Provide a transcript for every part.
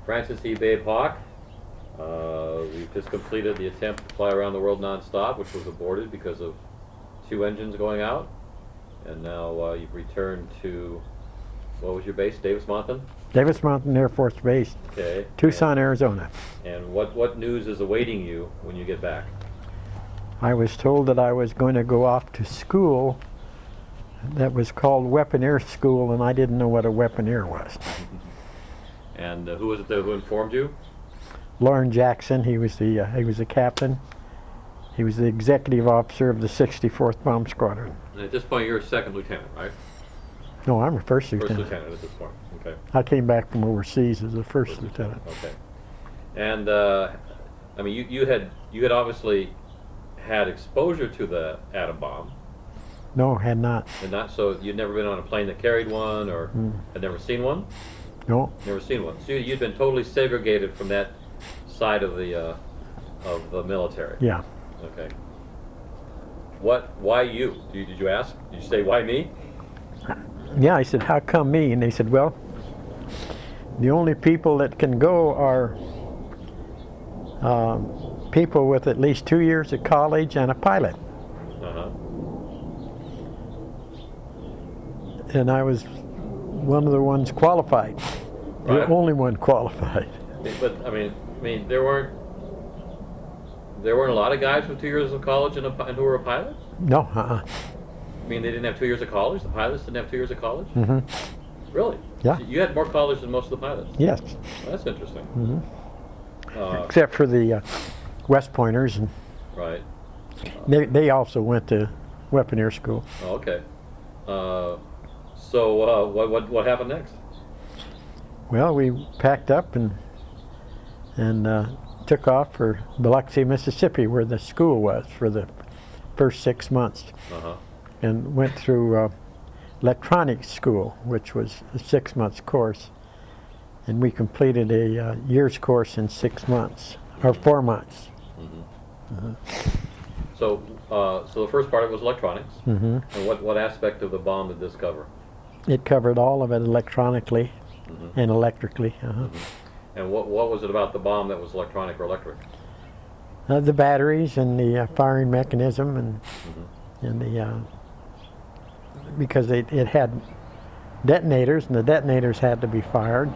Francis E. Babe Hawke. We've just completed the attempt to fly around the world non-stop, which was aborted because of 2 engines going out. And now you've returned to, what was your base, Davis-Monthan? Davis-Monthan Air Force Base, Okay. Tucson, Arizona. And what news is awaiting you when you get back? I was told that I was going to go off to school that was called Weaponeer School, and I didn't know what a weaponeer was. And who was it who informed you? Lauren Jackson, he was a captain. He was the executive officer of the 64th Bomb Squadron. And at this point, you're a second lieutenant, right? No, I'm a first lieutenant. First lieutenant at this point. Okay. I came back from overseas as a first lieutenant. Okay. And I mean, you had obviously had exposure to the atom bomb. No, had not. And not so you'd never been on a plane that carried one, or had never seen one. No. Never seen one. So you'd been totally segregated from that side of the military. Yeah. Okay. Why you? Did you ask? Did you say why me? Yeah, I said, how come me? And they said, well, the only people that can go are people with at least 2 years of college and a pilot. Uh-huh. And I was one of the ones qualified. Right. The only one qualified. But I mean, there weren't a lot of guys with 2 years of college and who were a pilot. No. I mean, they didn't have 2 years of college. The pilots didn't have 2 years of college. Mm-hmm. Really? Yeah. So you had more college than most of the pilots. Yes. Well, that's interesting. Mm-hmm. Except for the West Pointers, and Right. they also went to weaponeer school. Oh, okay. So what happened next? Well, we packed up and took off for Biloxi, Mississippi, where the school was for the first 6 months, Uh-huh. and went through electronics school, which was a 6 month course, and we completed a year's course in 6 months or 4 months. So the first part of it was electronics. Mm-hmm. And what aspect of the bomb did this cover? It covered all of it electronically and electrically. And what was it about the bomb that was electronic or electric? The batteries and the firing mechanism and the because it had detonators, and the detonators had to be fired,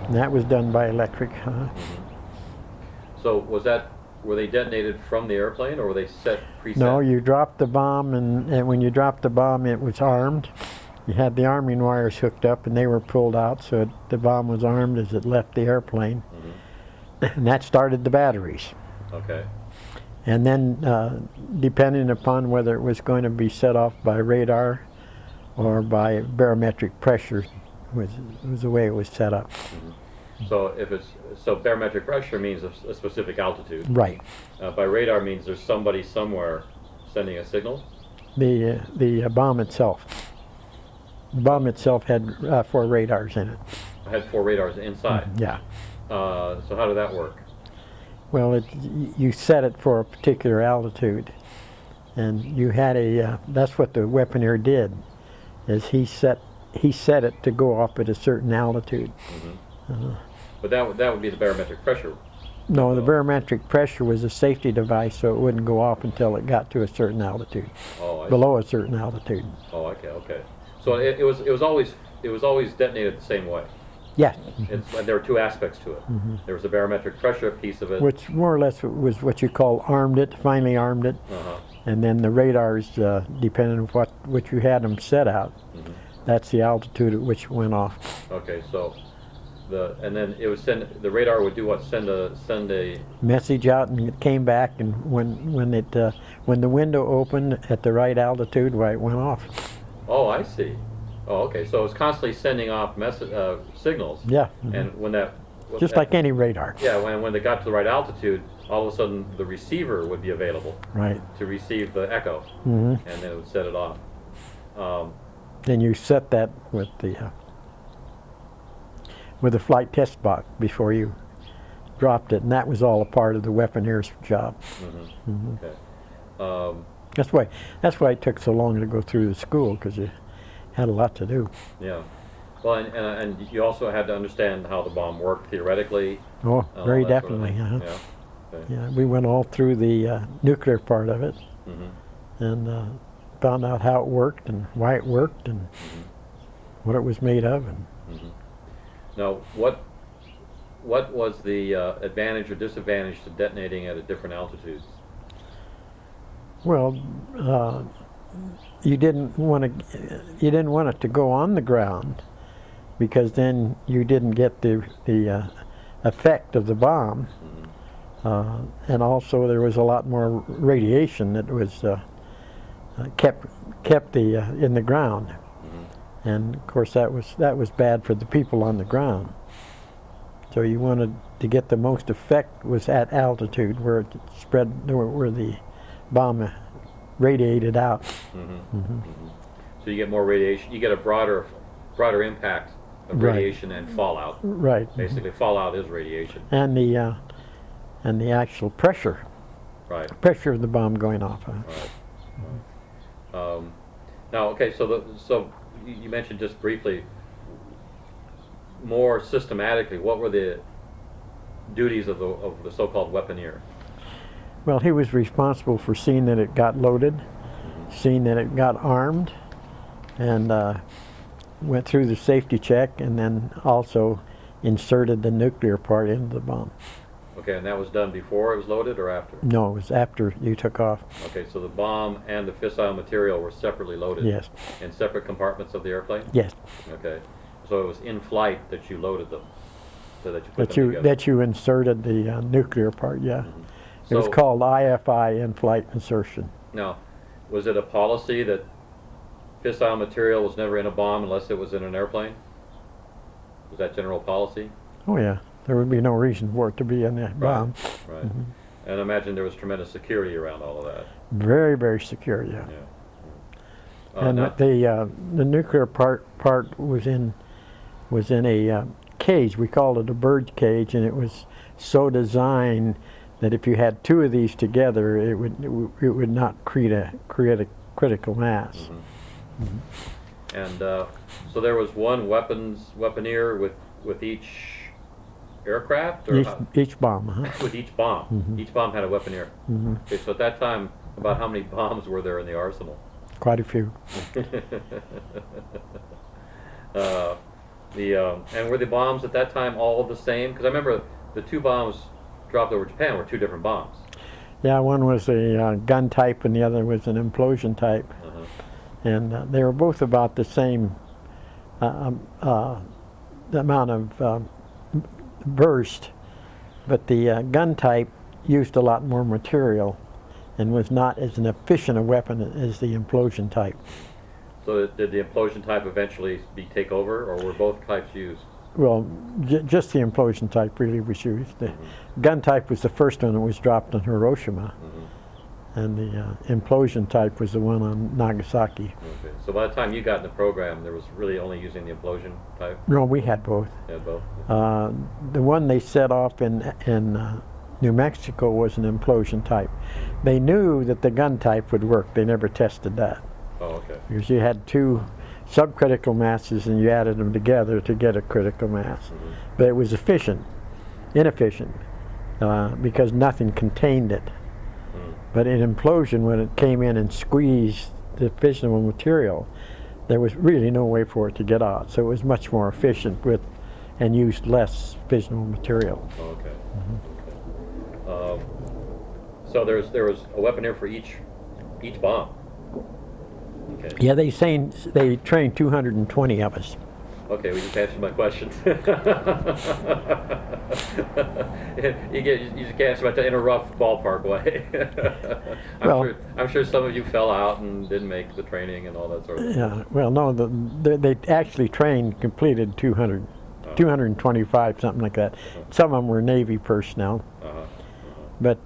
and that was done by electric. So were they detonated from the airplane, or were they preset? No, you dropped the bomb, and when you dropped the bomb, it was armed. You had the arming wires hooked up, and they were pulled out, so the bomb was armed as it left the airplane. And that started the batteries. Okay. And then, depending upon whether it was going to be set off by radar or by barometric pressure, was the way it was set up. So barometric pressure means a specific altitude. Right. By radar means there's somebody somewhere sending a signal. The bomb itself. The bomb itself had 4 radars in it. I had 4 radars inside. Yeah. So how did that work? Well, you set it for a particular altitude, and you had that's what the weaponeer did, is he set it to go off at a certain altitude. But that would be the barometric pressure. No, the barometric pressure was a safety device, so it wouldn't go off until it got to a certain altitude, below a certain altitude. Oh, okay. So it was always detonated the same way. Yes. And there were 2 aspects to it. There was a barometric pressure piece of it. Which more or less was what you call finally armed it. And then the radars, depending on what you had them set out, that's the altitude at which it went off. Okay, so and then it would the radar would do what? Send a message out, and it came back, and when the window opened at the right altitude, why it went off. Oh, I see. Oh, okay. So it's constantly sending off signals. Yeah. And when that just like any radar. Yeah, when they got to the right altitude, all of a sudden the receiver would be available. Right. To receive the echo, and then it would set it off. Then you set that with the flight test box before you dropped it, and that was all a part of the weaponeer's job. Okay. That's why it took so long to go through the school, because you had a lot to do. Yeah. Well, and you also had to understand how the bomb worked theoretically. Oh, and all very that sort of definitely. thing. Uh-huh. Yeah. Okay. Yeah, we went all through the nuclear part of it and found out how it worked and why it worked and what it was made of. And Now, what was the advantage or disadvantage to detonating at a different altitudes? well, you didn't want it to go on the ground because then you didn't get the effect of the bomb. And also there was a lot more radiation that was kept in the ground, and of course that was bad for the people on the ground. So you wanted to get the most effect was at altitude where it spread, where the bomb radiated out. So you get more radiation. You get a broader impact of Right. radiation and fallout. Right. Basically, fallout is radiation. And the actual pressure Right. of the bomb going off. Right. Now, okay. So you mentioned just briefly, more systematically, what were the duties of the so-called weaponeer? Well, he was responsible for seeing that it got loaded, seeing that it got armed, and went through the safety check, and then also inserted the nuclear part into the bomb. Okay, and that was done before it was loaded or after? No, it was after you took off. Okay, so the bomb and the fissile material were separately loaded? Yes. In separate compartments of the airplane? Yes. Okay, so it was in flight that you loaded them, so that you put them together? That you inserted the nuclear part, yeah. It was So- called IFI, in-flight insertion. Now, was it a policy that fissile material was never in a bomb unless it was in an airplane? Was that general policy? Oh yeah, there would be no reason for it to be in the bomb. Right. And I imagine there was tremendous security around all of that. Very, very secure, yeah. Yeah. And Now- the nuclear part was in a cage. We called it a bird cage, and it was so designed that if you had two of these together, it would not create a critical mass. And so there was one weaponeer with each aircraft, or Each bomb, huh? with each bomb. Each bomb had a weaponeer. Okay, so at that time, about how many bombs were there in the arsenal? Quite a few. And were the bombs at that time all the same? Because I remember the two bombs dropped over Japan were two different bombs. Yeah, one was a gun type, and the other was an implosion type. And they were both about the same the amount of burst, but the gun type used a lot more material and was not as an efficient a weapon as the implosion type. So did the implosion type eventually take over, or were both types used? Well, just the implosion type really was used. The gun type was the first one that was dropped on Hiroshima, and the implosion type was the one on Nagasaki. Okay. So by the time you got in the program, there was really only using the implosion type? No, we had both. Yeah, both? The one they set off in New Mexico was an implosion type. They knew that the gun type would work. They never tested that. Oh, okay. Because you had two subcritical masses and you added them together to get a critical mass. But it was inefficient, because nothing contained it. But in implosion, when it came in and squeezed the fissionable material, there was really no way for it to get out. So it was much more efficient and used less fissionable material. Oh, okay. So there was a weaponeer for each bomb. Okay. Yeah, they trained 220 of us. Okay, we just answered my question. you just answered my in a rough ballpark way. I'm sure some of you fell out and didn't make the training and all that sort of thing. Yeah, well, no, they actually completed 225, something like that. Some of them were Navy personnel. But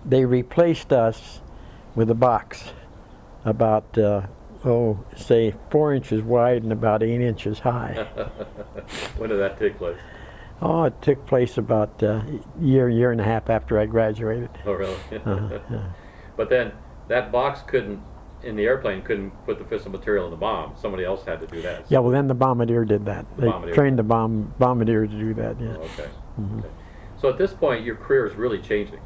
they replaced us with a box about, say 4 inches wide and about 8 inches high. When did that take place? Oh, it took place about a year and a half after I graduated. Oh, really? Yeah. But then that box couldn't in the airplane couldn't put the fissile material in the bomb. Somebody else had to do that. Yeah, well then the bombardier did that. They Bombardier. trained the bombardier to do that, yeah. Oh, okay. Mhm. Okay. So at this point, your career is really changing.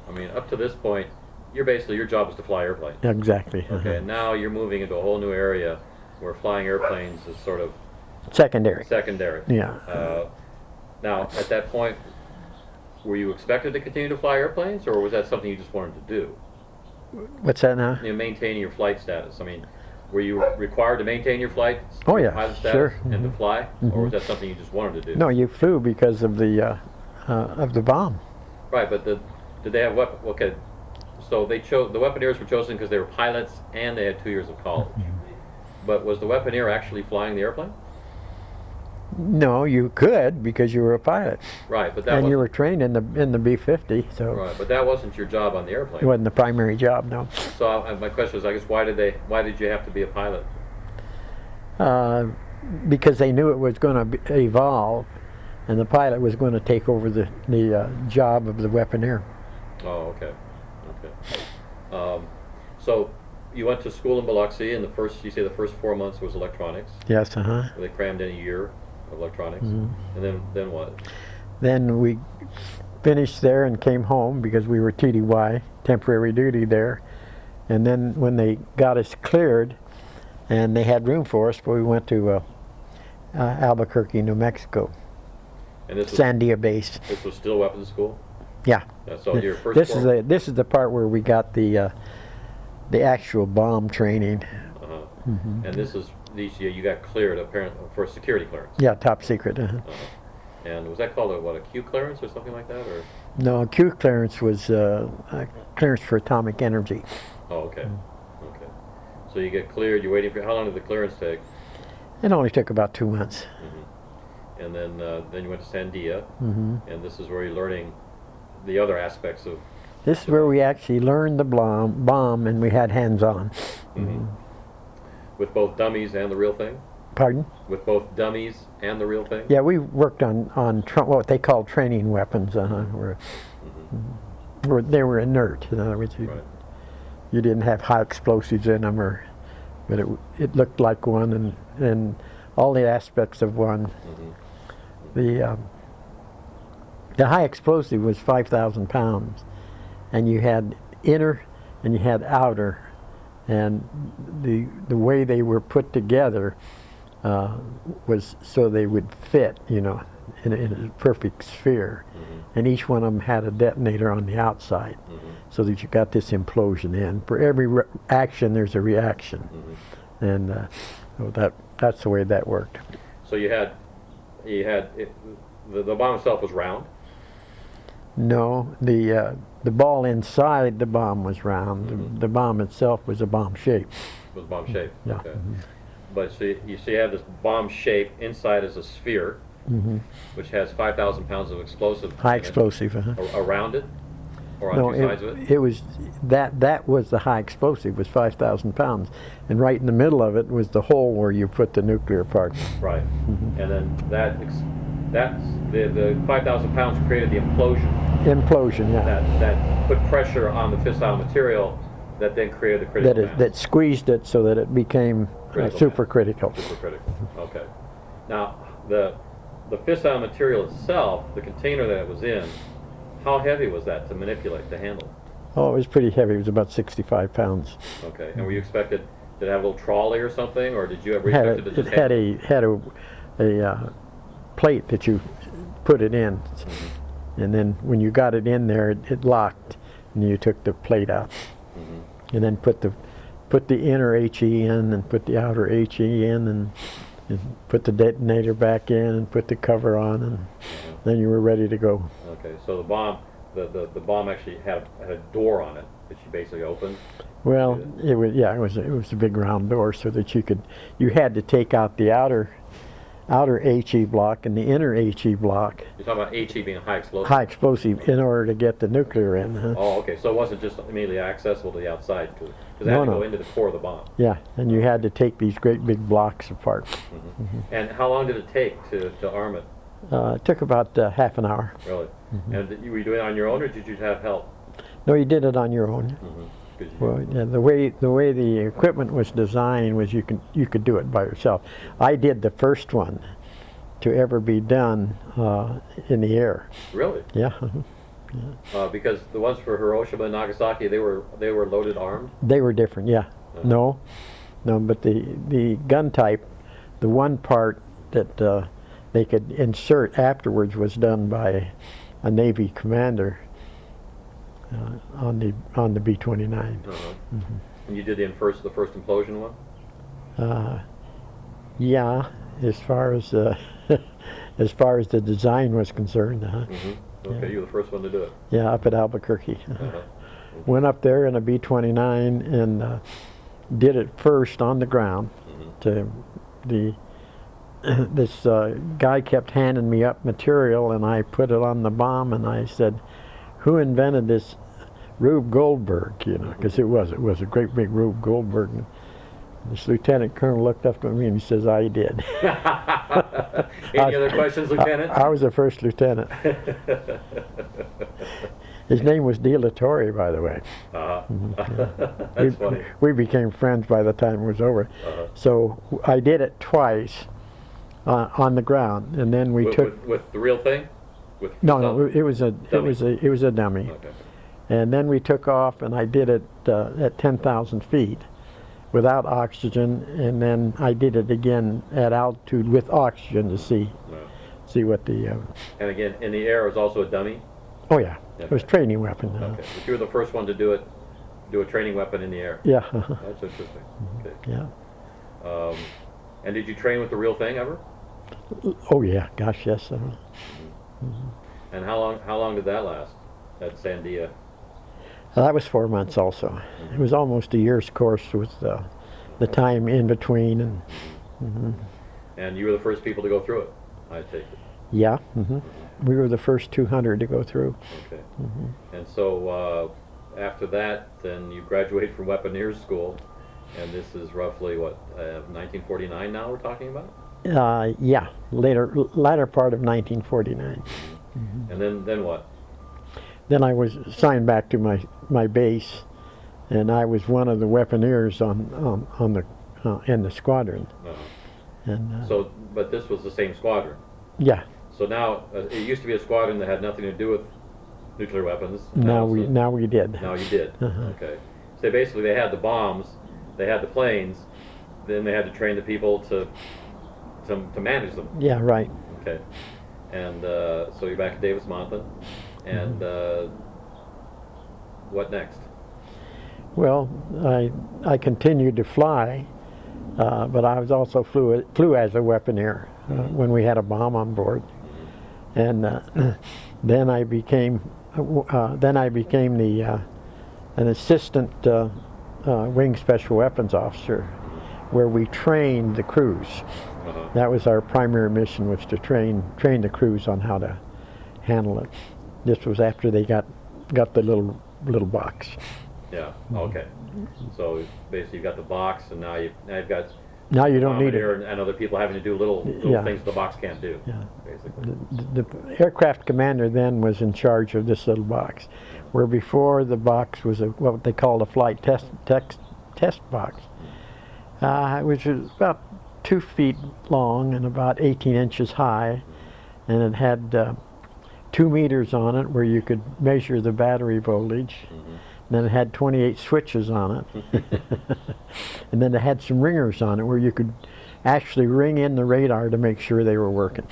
I mean, up to this point, you're basically, your job is to fly airplanes. Yeah, exactly. Okay, and now you're moving into a whole new area where flying airplanes is sort of Secondary. secondary. Yeah. Now, at that point, were you expected to continue to fly airplanes, or was that something you just wanted to do? What's that now? You know, maintaining your flight status. I mean, were you required to maintain your flight Oh, yeah, pilot status sure. and to Mhm. fly, or Mhm. was that something you just wanted to do? No, you flew because of the bomb. Right, but did they have weapon? Okay, so they chose, the weaponeers were chosen because they were pilots and they had 2 years of college. But was the weaponeer actually flying the airplane? No, you could because you were a pilot, Right, but that and you wasn't, were trained in the B-50, so right, but that wasn't your job on the it airplane. wasn't the primary job. No, So my question is, I guess, why did you have to be a pilot? because they knew it was going to evolve, and the pilot was going to take over the job of the weaponeer. Oh, okay, okay. So you went to school in Biloxi, and you say the first 4 months was electronics. Yes, They crammed in a year of electronics, Mhm. and then what? Then we finished there and came home because we were TDY, temporary duty there. And then when they got us cleared and they had room for us, we went to Albuquerque, New Mexico, And this Sandia base. was still weapons school. Yeah. So your first This is the part where we got the actual bomb training. Uh-huh. Mhm. And you got cleared apparently for security clearance. Yeah, top secret. Uh-huh. And was that called a Q clearance or something like that, or? No, Q clearance was clearance for atomic energy. Oh, okay. Okay. So you get cleared. You're waiting for how long did the clearance take? It only took about 2 months. And then you went to Sandia, Hmm. and this is where you're learning the other aspects of. This is where we actually learned the bomb and we had hands-on. Mhm. With both dummies and the real thing. Pardon? With both dummies and the real thing. Yeah, we worked on what they call training weapons. Where they were inert. In other words, Right. you didn't have high explosives in them, but it looked like one, and all the aspects of one. Mhm. The high explosive was 5,000 pounds, and you had inner and you had outer, and the way they were put together was so they would fit, in a perfect sphere, and each one of them had a detonator on the outside, so that you got this implosion in. For every action, there's a reaction, and so that's the way that worked. So you had the bomb itself was round. No, the ball inside the bomb was round. The bomb itself was a bomb shape. Was bomb shaped. Yeah. Okay. But so you have this bomb shape inside is a sphere, which has 5,000 pounds of explosive. High in it. explosive. Around it, or on No, two sides of it. it was that was the high explosive, was 5,000 pounds, and right in the middle of it was the hole where you put the nuclear part. Right. And then that's the 5,000 pounds created the implosion. Implosion, yeah. That put pressure on the fissile material that then created the critical mass. That squeezed it so that it became Critical mass. supercritical. Supercritical. Okay. Now the fissile material itself, the container that it was in, how heavy was that to manipulate, to handle? Oh, it was pretty heavy. It was about 65 pounds. Okay. And were you expected? Did it have a little trolley or something, or did you ever Had expect it to just had a plate that you put it in, and then when you got it in there, it locked, and you took the plate out, and then put the inner HE in, and put the outer HE in, and put the detonator back in, and put the cover on, and then you were ready to go. Okay. So the bomb actually had a door on it that you basically opened. Well, it was a big round door, so that you had to take out the outer HE block and the inner HE block, You're talking about HE being high explosive. high explosive, in order to get the nuclear in. Huh? Oh, okay. So it wasn't just immediately accessible to the outside, because it had No, to no. go into the core of the bomb. Yeah, and you had to take these great big blocks apart. And how long did it take to arm it? It took about half an hour. Really? And were you doing it on your own, or did you have help? No, you did it on your own. Well, yeah, the way the equipment was designed was you could do it by yourself. I did the first one to ever be done in the air. Really? Yeah. Because the ones for Hiroshima and Nagasaki, they were loaded armed. They were different. Yeah. No, but the gun type, the one part that they could insert afterwards was done by a Navy commander on the B-29. And you did the first implosion one. Yeah, as far as as far as the design was concerned. Okay, Yeah. you were the first one to do it. Yeah, up at Albuquerque. Went up there in a B-29 and did it first on the ground. To this guy kept handing me up material, and I put it on the bomb, and I said, "Who invented this Rube Goldberg?" You know, because it was a great big Rube Goldberg. And this lieutenant colonel looked up at me and he says, "I did." Any other questions, Lieutenant? I was the first lieutenant. His name was De La Torre, by the way. That's funny. We became friends by the time it was over. So I did it twice on the ground, and then we took. With the real thing. No, it was a dummy. Okay. And then we took off, and I did it at 10,000 feet without oxygen, and then I did it again at altitude with oxygen to see what the. And again, in the air, it was also a dummy. Oh yeah, it was a training weapon. Okay, but you were the first one to do a training weapon in the air. Yeah. That's interesting. Okay. Yeah. And did you train with the real thing ever? Oh yeah, gosh, yes. And how long did that last at Sandia? That was 4 months also. It was almost a year's course with the time in between. And And you were the first people to go through it, I take it. yeah, we were the first 200 to go through. Okay. And so after that, then you graduate from Weaponeers School, and this is roughly what 1949 now we're talking about. Yeah, latter part of 1949. And then what? Then I was signed back to my base, and I was one of the weaponeers on the in the squadron. And So, but this was the same squadron. yeah. So now it used to be a squadron that had nothing to do with nuclear weapons. Now we did. Now you did. Okay. So basically, they had the bombs, they had the planes, then they had to train the people to manage them. Yeah, right. Okay. And so you're back at Davis-Monthan, and what next? Well, I continued to fly, but I was also flew as a weaponeer when we had a bomb on board, and then I became an assistant wing special weapons officer, where we trained the crews. That was our primary mission, was to train the crews on how to handle it. This was after they got the little box. Yeah. Okay. So basically, you've got the box, and now you've got. Now you don't need it. And other people having to do little things the box can't do. Yeah. Basically. The aircraft commander then was in charge of this little box, where before the box was what they called a flight test box, which was about 2 feet long and about 18 inches high, and it had 2 meters on it where you could measure the battery voltage. And then it had 28 switches on it. And then it had some ringers on it where you could actually ring in the radar to make sure they were working.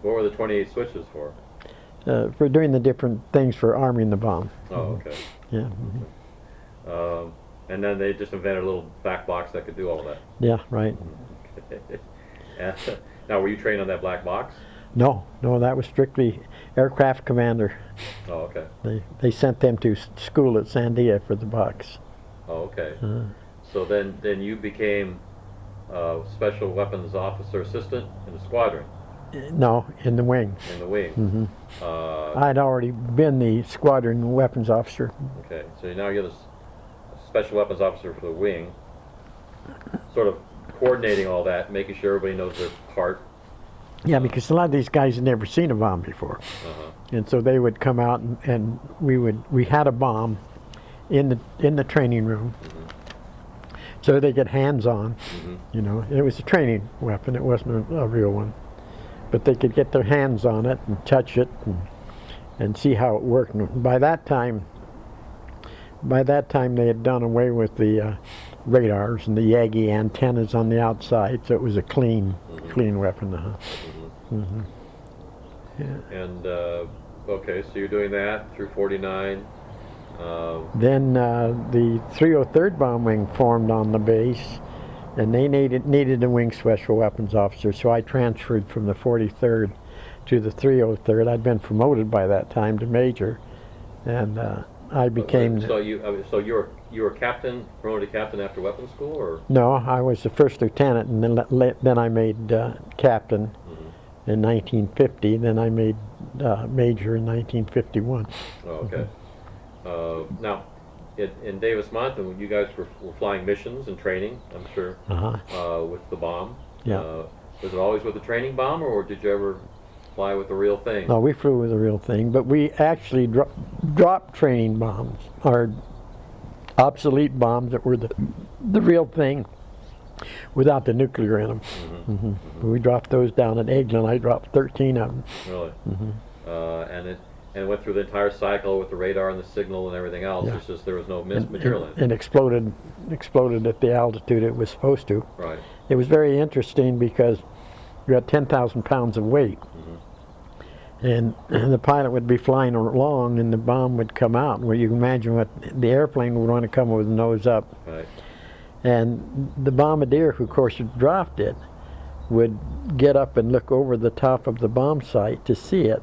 What were the 28 switches for? For doing the different things for arming the bomb. Oh, okay. Yeah. And then they just invented a little back box that could do all that. Yeah, right. And, now, were you trained on that black box? No, that was strictly aircraft commander. Oh, okay. They sent them to school at Sandia for the box. Oh, okay. So then you became special weapons officer assistant in the squadron. No, in the wing. In the wing. I'd already been the squadron weapons officer. Okay, so now you're the special weapons officer for the wing, sort of coordinating all that, making sure everybody knows their part. Yeah, because a lot of these guys had never seen a bomb before. And so they would come out and we had a bomb, in the training room, so they get hands on. You know, it was a training weapon. It wasn't a real one, but they could get their hands on it and touch it and see how it worked. And by that time, they had done away with the radars and the Yagi antennas on the outside, so it was a clean weapon. Yeah. And okay, so you're doing that through 49. Then the 303rd Bomb Wing formed on the base, and they needed a wing special weapons officer, so I transferred from the 43rd to the 303rd. I'd been promoted by that time to major, and I became... So you were captain, promoted to captain after weapons school, or? No, I was the first lieutenant, and then I made captain in 1950. Then I made major in 1951. Oh, okay. Now, in Davis-Monthan, you guys were flying missions and training, I'm sure, with the bomb. Yeah. Was it always with the training bomb, or did you ever fly with the real thing? No, we flew with the real thing, but we actually dropped training bombs, or obsolete bombs that were the real thing, without the nuclear in them. We dropped those down at Eglin. I dropped 13 of them. Really? And it went through the entire cycle with the radar and the signal and everything else. Yeah. It's just there was no material in it. And exploded at the altitude it was supposed to. Right. It was very interesting because you had 10,000 pounds of weight. And the pilot would be flying along and the bomb would come out. Well, you can imagine what the airplane would want to come with the nose up. Right. And the bombardier, who of course had dropped it, would get up and look over the top of the bomb site to see it.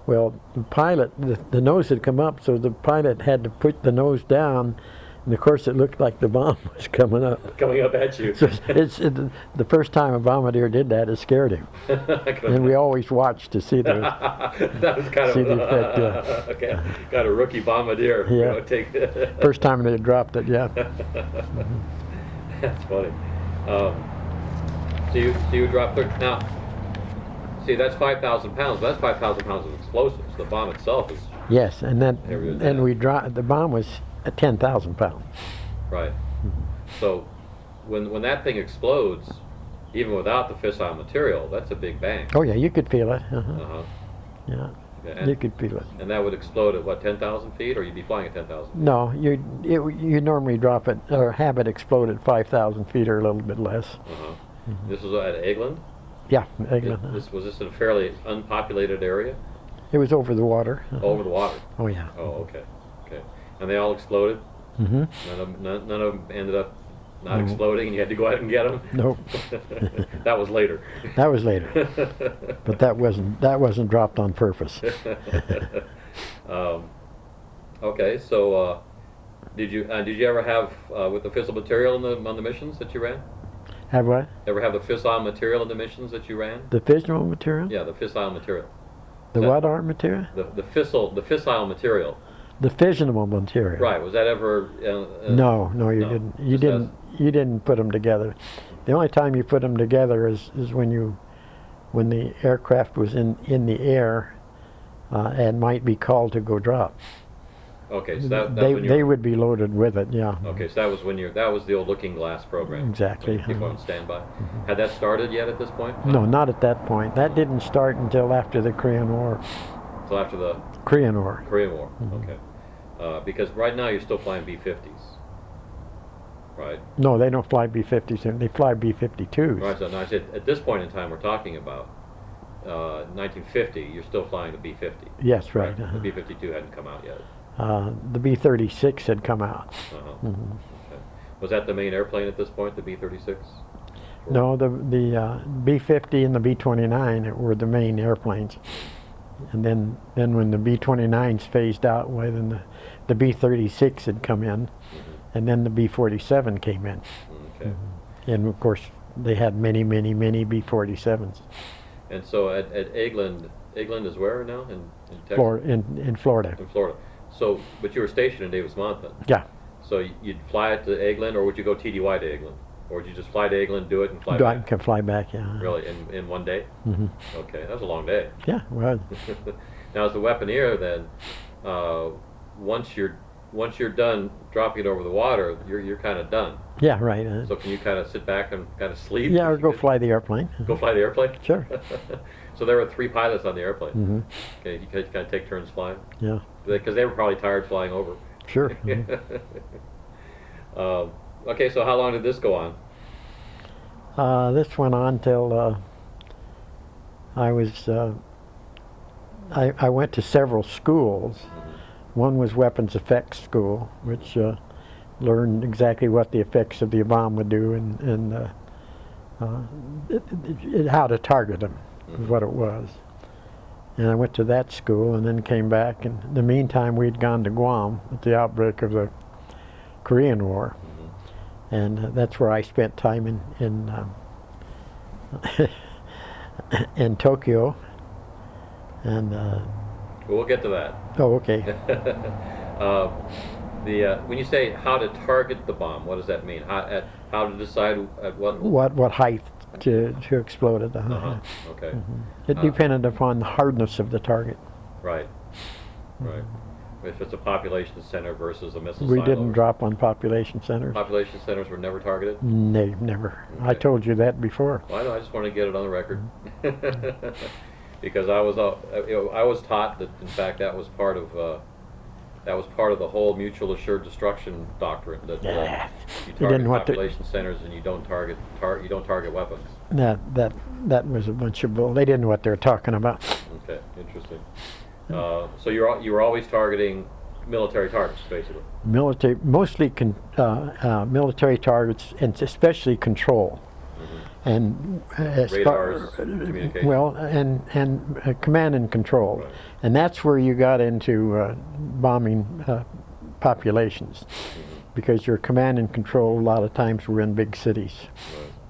Well, the pilot, the nose had come up, so the pilot had to put the nose down, and of course it looked like the bomb was coming up. Coming up at you. So the first time a bombardier did that, it scared him. And we always watched to see the that was kind see of the effect. Yeah. okay. Got a rookie bombardier. Yeah. You know, take First time they dropped it, yeah. That's funny. So you dropped now. See, that's 5,000 pounds. But that's 5,000 pounds of explosives. The bomb itself is Yes, and then Everything. we dropped. The bomb was 10,000 pounds. right. So when that thing explodes, even without the fissile material, that's a big bang. Oh yeah, you could feel it. Uh-huh. Yeah, And, you could feel it. and that would explode at what, 10,000 feet, or you'd be flying at 10,000? No, you normally drop it or have it explode at 5,000 feet or a little bit less. Uh-huh. This was at Eglin? Yeah, Eglin. Was this in a fairly unpopulated area? It was over the water. Over the water? Oh yeah. Oh, okay. Okay. And they all exploded? Mm-hmm. None of them ended up not exploding, and you had to go out and get them? Nope. That was later. That was later, but that wasn't dropped on purpose. Okay, so did you ever have with the fissile material on the missions that you ran? Have what? Ever have the fissile material in the missions that you ran? The fissional material? Yeah, the fissile material. The what art material? The fissile material. The fissionable material. Right. Was that ever? No, you no, didn't. You just You didn't put them together. The only time you put them together is when the aircraft was in the air and might be called to go drop. Okay, so that's they when they would be loaded with it. Yeah. Okay, so that was that was the old Looking Glass program. Exactly. When people on standby. Had that started yet at this point? No, not at that point. That didn't start until after the Korean War. So after the Korean War. Korean War. Okay. Because right now you're still flying B-50s. Right. No, they don't fly B-50s. They fly B-52s. Right. So now I said at this point in time we're talking about 1950. You're still flying the B-50. Yes, right. The B-52 hadn't come out yet. The B-36 had come out. Okay. Was that the main airplane at this point, the B-36? No, the B-50 and the B-29 were the main airplanes. And then when the B-29s phased out, well, then the B-36 had come in, and then the B-47 came in. Okay. And of course, they had many B-47s. And so at Eglin is where now? In Texas? In Florida. In Florida. So, but you were stationed in Davis-Monthan. Yeah. So you'd fly it to Eglin, or would you go TDY to Eglin? Or would you just fly to Eglin, do it, and fly I back? can fly back, yeah. Really, in one day? Mm-hmm. Okay, that was a long day. Yeah, well, Now, as the weaponeer, then, once once you're done dropping it over the water, you're kind of done. Yeah, right. So can you kind of sit back and kind of sleep? Yeah, or go fly the airplane. Go fly the airplane? Sure. So there were 3 pilots on the airplane. Mm-hmm. Okay, you kind of take turns flying? Yeah. Because they were probably tired flying over. Sure. Mm-hmm. Okay, so how long did this go on? This went on till I was. I went to several schools. Mm-hmm. One was weapons effects school, which learned exactly what the effects of the bomb would do and how to target them, Mm-hmm. is what it was. And I went to that school and then came back. And in the meantime, we'd gone to Guam at the outbreak of the Korean War. Mm-hmm. And that's where I spent time in in Tokyo. And Well, we'll get to that. oh, okay. When you say how to target the bomb, what does that mean? How to decide at what? What height to explode it? Uh-huh. Okay. It depended upon the hardness of the target. Right. Right. If it's a population center versus a missile We silo. didn't drop on population centers. Population centers were never targeted? No, never. I Okay. told you that before. Well, I know. I just want to get it on the record. Because I was taught that, in fact, that was part of the whole mutual assured destruction doctrine, that you target didn't want to- population centers and you don't target weapons. That was a bunch of bull. They didn't know what they were talking about. Okay, interesting. So you were always targeting military targets, basically. Military, mostly military targets, and especially control. Mm-hmm. And as Radars, communication. well, and command and control, Right. and that's where you got into bombing populations, because your command and control a lot of times were in big cities.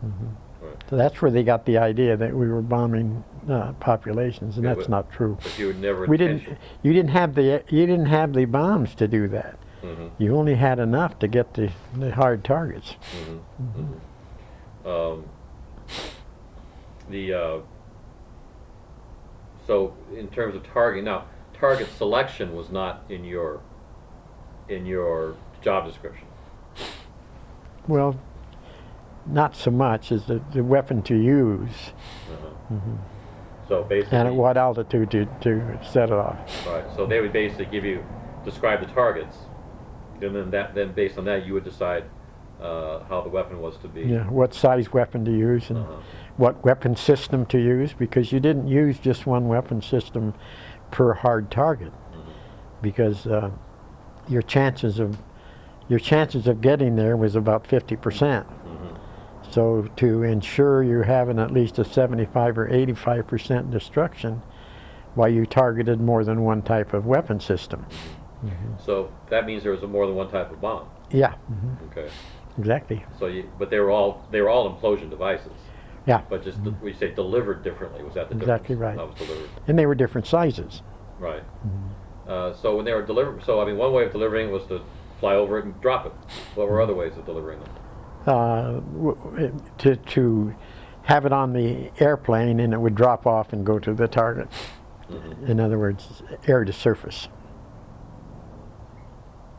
Right. Right. So that's where they got the idea that we were bombing populations, and Yeah, that's but- not true. But you would never. We didn't. You didn't have the bombs to do that. Mm-hmm. You only had enough to get the hard targets. Mm-hmm. Mm-hmm. So in terms of targeting, now target selection was not in your job description. Well, not so much as the weapon to use, Uh-huh. So basically, and at what altitude to set it off. right? So they would basically describe the targets, and then based on that you would decide how the weapon was to be. Yeah, what size weapon to use, and Uh-huh. what weapon system to use, because you didn't use just one weapon system per hard target, Mhm. because your chances of getting there was about 50%. Mhm. So to ensure you're having at least a 75 or 85% destruction, why you targeted more than one type of weapon system. So that means there was more than one type of bomb. Yeah, Okay. exactly. So but they were all implosion devices. Yeah, But just we say delivered differently. Was that the Exactly difference? right. How it was delivered. and they were different sizes. Right. So when they were delivered, so I mean, one way of delivering it was to fly over it and drop it. What were other ways of delivering them? To have it on the airplane and it would drop off and go to the target. Mhm. In other words, air to surface.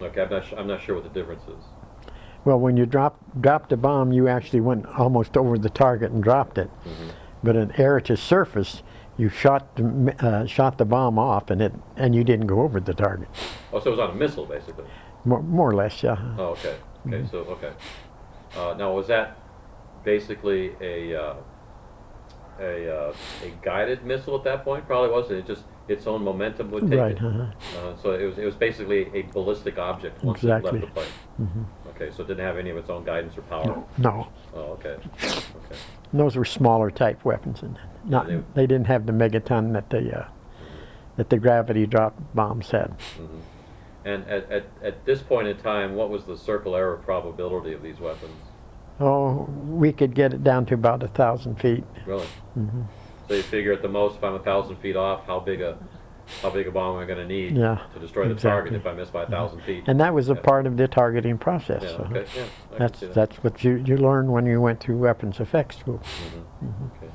Okay, I'm not sure what the difference is. Well, when you dropped a bomb, you actually went almost over the target and dropped it. Mhm. But an air to surface, you shot the bomb off, and you didn't go over the target. Oh, so it was on a missile, basically. More or less, yeah. Oh, okay. Okay, so okay. Now, was that basically a guided missile at that point? Probably wasn't. It just its own momentum would take Right. it. So it was basically a ballistic object once it Exactly. left the plane. Okay, so it didn't have any of its own guidance or power. No, Oh, okay. Okay. those were smaller type weapons, and they didn't have the megaton that the gravity drop bombs had. Mhm. And at this point in time, what was the circle error probability of these weapons? Oh, we could get it down to about 1,000 feet. Really? So you figure at the most, if I'm 1,000 feet off, how big a bomb am I going to need Yeah, to destroy the exactly. target if I miss by 1,000 feet? And that was a Yeah. part of the targeting process. Yeah. so Okay. Yeah. I can That's see that. that's what you learned when you went through weapons effects school. Okay.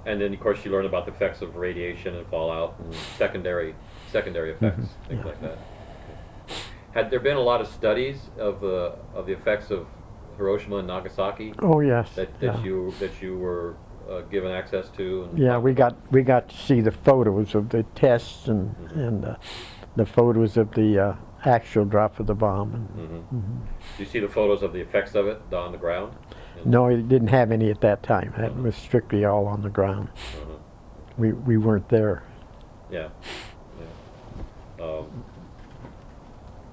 And then of course you learn about the effects of radiation and fallout and secondary effects, things Yeah. like that. Okay. Had there been a lot of studies of the effects of Hiroshima and Nagasaki Oh yes. that Yeah. you were given access to? And Yeah, we got to see the photos of the tests and the photos of the actual drop of the bomb. And, Do you see the photos of the effects of it on the ground? No, it didn't have any at that time. It was strictly all on the ground. We weren't there. Yeah.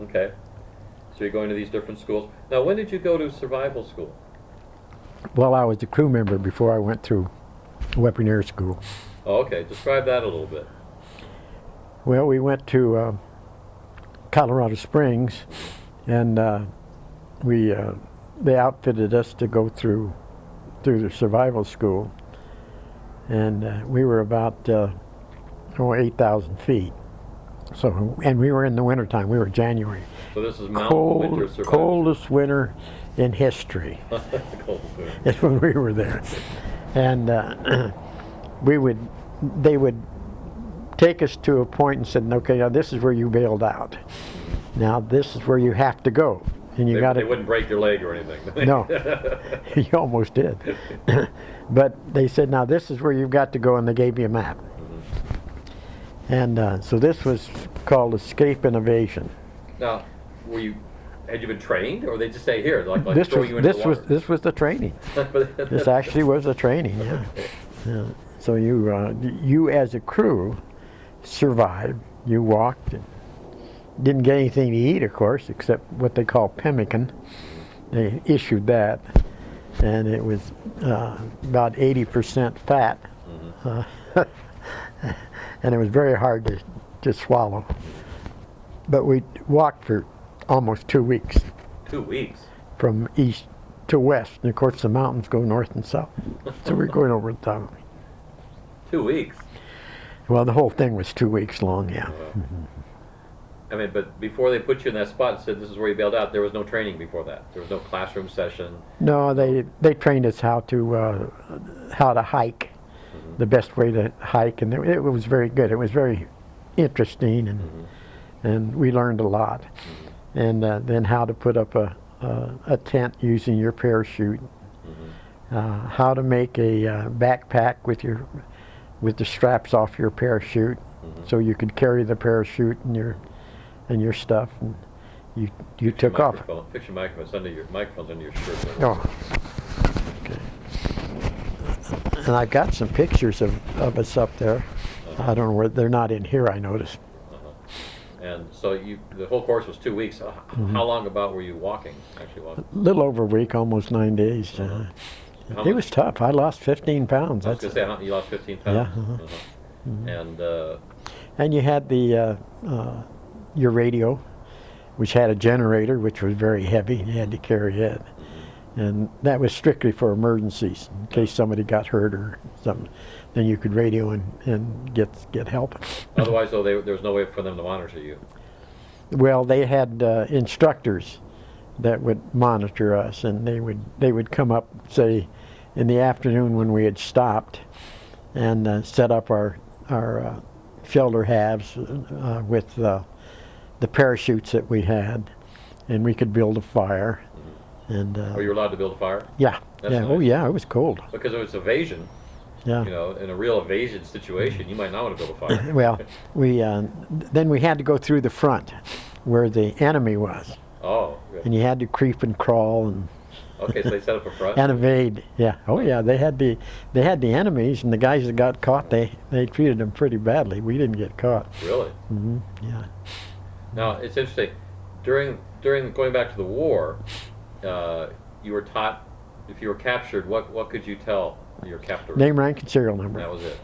Okay. So you're going to these different schools. Now, when did you go to survival school? Well, I was a crew member before I went through weaponeer school. Oh, okay. Describe that a little bit. Well, we went to Colorado Springs, and they outfitted us to go through the survival school, and we were about 8,000 feet. So, and we were in the wintertime. We were January. So this is mountain winter survival. Coldest winter in history. Is when we were there, and they would take us to a point and said, "Okay, now this is where you bailed out. Now this is where you have to go." And you got They wouldn't break your leg or anything. No, you almost did. But they said, "Now this is where you've got to go," and they gave me a map. And so this was called escape and evasion. Now, had you been trained, or they just say here, like This throw was you into the water? this was the training. This actually was the training. Yeah. Yeah. So you as a crew survived. You walked. And didn't get anything to eat, of course, except what they call pemmican. They issued that, and it was about 80% fat. And it was very hard to swallow. But we walked for almost 2 weeks. 2 weeks? From east to west. And of course the mountains go north and south. So we're going over the top. 2 weeks? Well, the whole thing was 2 weeks long, yeah. I mean, but before they put you in that spot and said this is where you bailed out, there was no training before that? There was no classroom session? No, they trained us how to hike. The best way to hike, and it was very good. It was very interesting, and we learned a lot. And then how to put up a tent using your parachute, how to make a backpack with the straps off your parachute, so you could carry the parachute and your stuff. And you took off. Fix your microphone's under your shirt. Oh. Okay. And I've got some pictures of us up there. I don't know where they're not in here. I noticed. And so the whole course was 2 weeks. How long about were you walking? Actually walking? A little over a week, almost 9 days. It was tough. I lost 15 pounds. I was going to say, you lost 15 pounds. Yeah. And you had your radio, which had a generator, which was very heavy. You had to carry it. And that was strictly for emergencies, in case somebody got hurt or something. Then you could radio and get help. Otherwise, though, there was no way for them to monitor you. Well, they had instructors that would monitor us, and they would come up, say, in the afternoon when we had stopped, and set up our shelter halves with the parachutes that we had, and we could build a fire. And were you allowed to build a fire? Yeah. That's yeah. Nice. Oh yeah, it was cold. Because it was evasion. Yeah. You know, in a real evasion situation, you might not want to build a fire. Well, then we had to go through the front, where the enemy was. Oh. Good. And you had to creep and crawl and. Okay, so they set up a front. And evade. Yeah. Oh yeah. They had the enemies, and the guys that got caught, they treated them pretty badly. We didn't get caught. Really? Yeah. Now it's interesting. During going back to the war, you were taught if you were captured, what could you tell your captor? Name, rank, and serial number. That was it.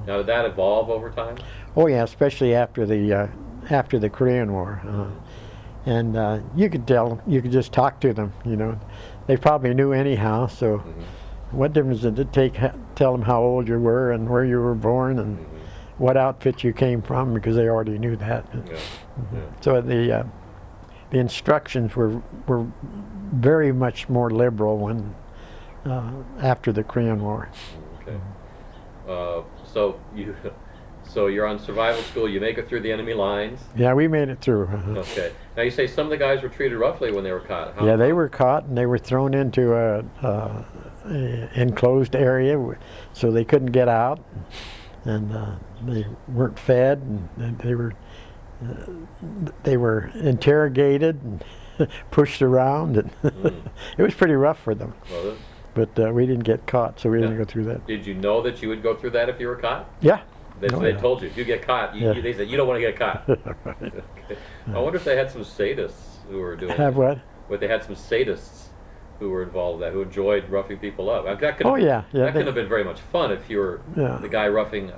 Now did that evolve over time? Oh yeah, especially after the Korean War, and you could tell. You could just talk to them. You know, they probably knew anyhow. So, what difference did it take? Tell them how old you were and where you were born and what outfit you came from, because they already knew that. So the instructions were very much more liberal when after the Korean War. Okay. So you're on survival school. You make it through the enemy lines. Yeah, we made it through. Okay. Now you say some of the guys were treated roughly when they were caught. How, Yeah, they were caught and they were thrown into a enclosed area, so they couldn't get out, and they weren't fed, and they were interrogated and pushed around, and it was pretty rough for them. Was it? But we didn't get caught, so we didn't Yeah. go through that. Did you know that you would go through that if you were caught? Yeah. They, Oh, they yeah. told you if you get caught, they said you don't want to get caught. Okay. I wonder if they had some sadists who were doing. Have what? But they had some sadists who were involved in that, who enjoyed roughing people up. That could Oh, yeah, yeah, that could have been very much fun if you were Yeah. the guy roughing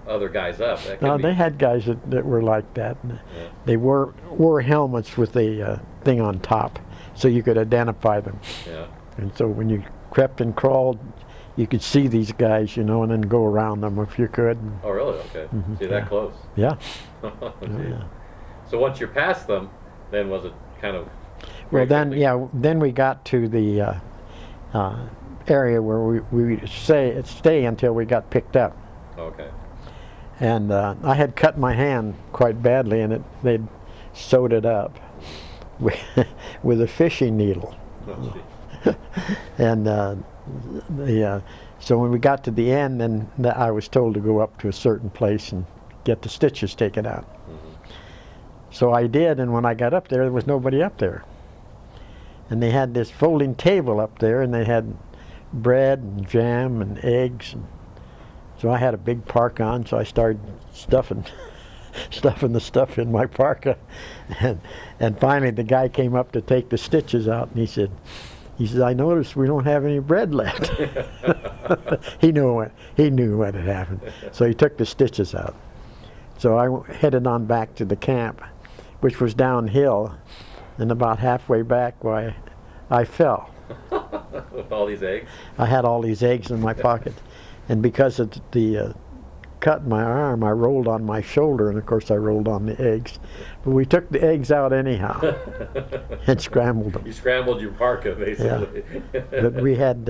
other guys up. That could No, be, they had guys that were like that. And Yeah. they wore helmets with a thing on top, so you could identify them. Yeah. And so when you crept and crawled, you could see these guys, and then go around them if you could. Oh, really? Okay. See, that yeah. close. Yeah. Oh, Oh, geez. yeah. So once you're past them, then was it kind of? Well, very then, quickly- yeah, then we got to the area where we would stay until we got picked up. Okay. And I had cut my hand quite badly, and they'd sewed it up with a fishing needle. Oh, gee. And so when we got to the end, then I was told to go up to a certain place and get the stitches taken out. So I did, and when I got up there was nobody up there. And they had this folding table up there, and they had bread and jam and eggs. And so I had a big parka on, so I started stuffing the stuff in my parka. And finally the guy came up to take the stitches out, and he said, I noticed we don't have any bread left. He knew what had happened. So he took the stitches out. So I headed on back to the camp, which was downhill, and about halfway back, I fell. With all these eggs. I had all these eggs in my pocket, and because of the cut in my arm, I rolled on my shoulder, and of course I rolled on the eggs. But we took the eggs out anyhow and scrambled them. You scrambled your parka, basically. But we had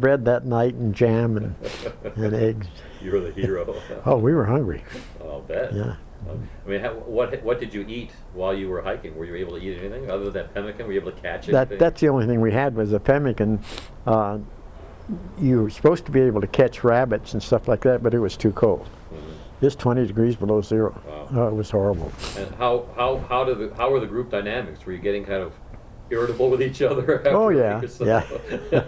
bread that night and jam and eggs. You were the hero. Oh, we were hungry. I'll bet. Yeah. I mean, what did you eat while you were hiking? Were you able to eat anything other than that pemmican? Were you able to catch anything? That's the only thing we had was a pemmican. You were supposed to be able to catch rabbits and stuff like that, but it was too cold. It's 20 degrees below zero. Wow. Oh, it was horrible. And how were the group dynamics? Were you getting kind of irritable with each other? After Oh, a yeah, week or so? yeah.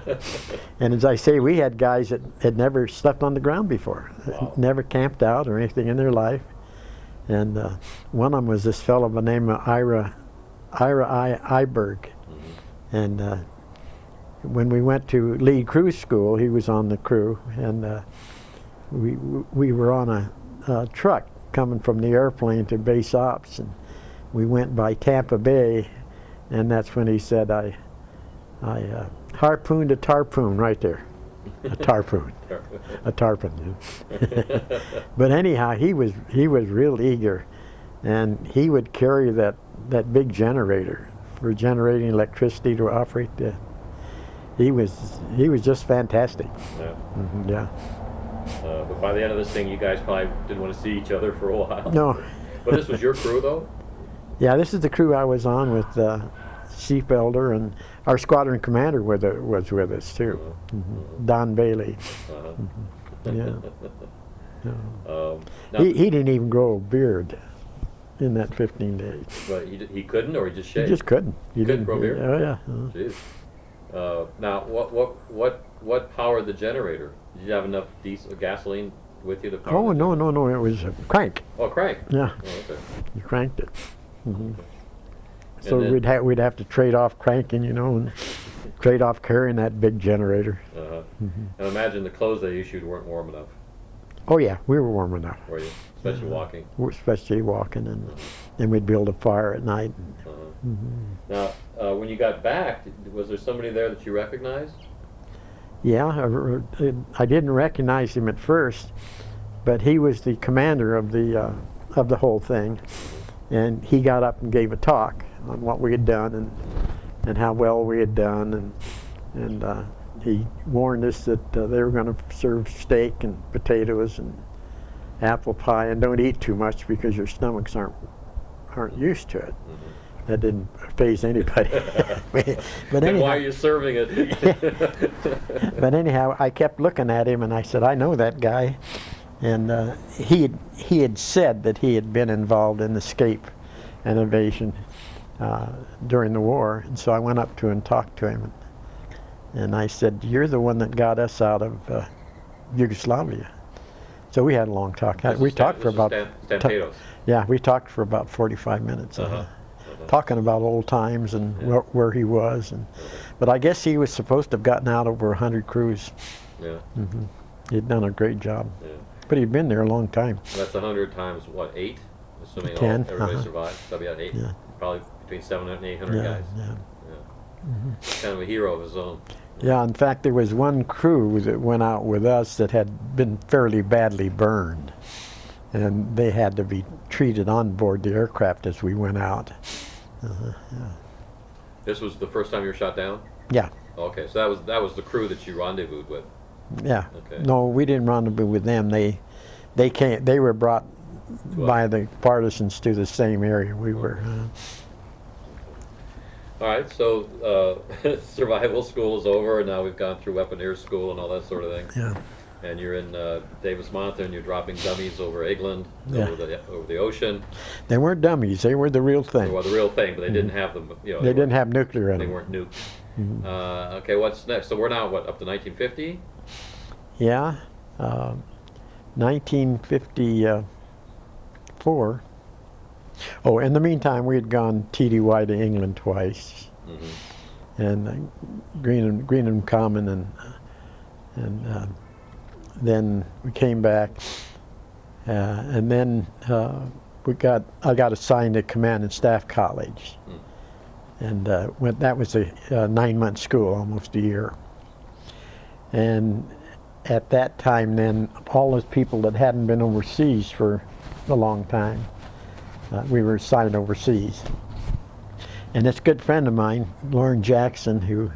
And as I say, we had guys that had never slept on the ground before, Wow. never camped out or anything in their life. And one of them was this fellow by the name of Ira Iberg. And when we went to lead crew school, he was on the crew, and we were on a truck coming from the airplane to base ops, and we went by Tampa Bay, and that's when he said, I harpooned a tarpoon right there. A tarpoon. A tarpon. Yeah. But anyhow, he was real eager, and he would carry that big generator for generating electricity to operate the. He was just fantastic. Yeah. Yeah. But by the end of this thing, you guys probably didn't want to see each other for a while. No. But this was your crew, though? Yeah, this is the crew I was on with Chief Elder, and our squadron commander was with us too, Don Bailey. Yeah. Now, He didn't even grow a beard in that 15 days. but he couldn't, or he just He shaved? just couldn't. He Couldn't grow a beard? Oh yeah. Jeez. Now, what powered the generator? Did you have enough diesel gasoline with you to power? Oh the no! It was a crank. Oh, crank. Yeah, Oh, okay. you cranked it. And So then- we'd have to trade off cranking, and trade off carrying that big generator. Uh-huh. And imagine the clothes they issued weren't warm enough, Oh yeah, we were warm enough, were you? Especially walking. especially walking, and we'd build a fire at night. Now, when you got back, was there somebody there that you recognized? Yeah, I didn't recognize him at first, but he was the commander of the whole thing, and he got up and gave a talk on what we had done and how well we had done, and he warned us that they were going to serve steak and potatoes apple pie and don't eat too much because your stomachs aren't used to it. That didn't faze anybody. But Then anyhow, why are you serving it? but anyhow, I kept looking at him and I said, I know that guy. And he had said that he had been involved in escape and evasion during the war. And so I went up to him and talked to him. And I said, you're the one that got us out of Yugoslavia. So we had a long talk. We talked for about yeah, we talked for about 45 minutes. Talking about old times and where he was, but I guess he was supposed to have gotten out over 100 crews. Yeah. He'd done a great job. Yeah. But he'd been there a long time. That's 100 times what, 8? Assuming 10, everybody survived. So that'd be 8. Yeah. Probably between 700 and 800 guys. Yeah. Kind of a hero of his own. Yeah. In fact, there was one crew that went out with us that had been fairly badly burned, and they had to be treated on board the aircraft as we went out. This was the first time you were shot down? Yeah. Okay, so that was the crew that you rendezvoused with. Yeah. Okay. No, we didn't rendezvous with them. They came. They were brought by the partisans to the same area we were. All right, so survival school is over, and now we've gone through weaponeer school and all that sort of thing. Yeah. And you're in Davis Monthan, and you're dropping dummies over England, Yeah. over the ocean. They weren't dummies. They were the real thing. Well, the real thing, but they didn't have them. You know, They didn't have nuclear in They them. weren't nuked. Okay, what's next? So we're now what, up to 1950? Yeah. 1954. Oh, in the meantime, we had gone TDY to England twice, and Greenham Common, and then we came back, and then I got assigned to Command and Staff College, and that was a 9-month school, almost a year. And at that time, then all those people that hadn't been overseas for a long time, we were assigned overseas. And this good friend of mine, Lauren Jackson, who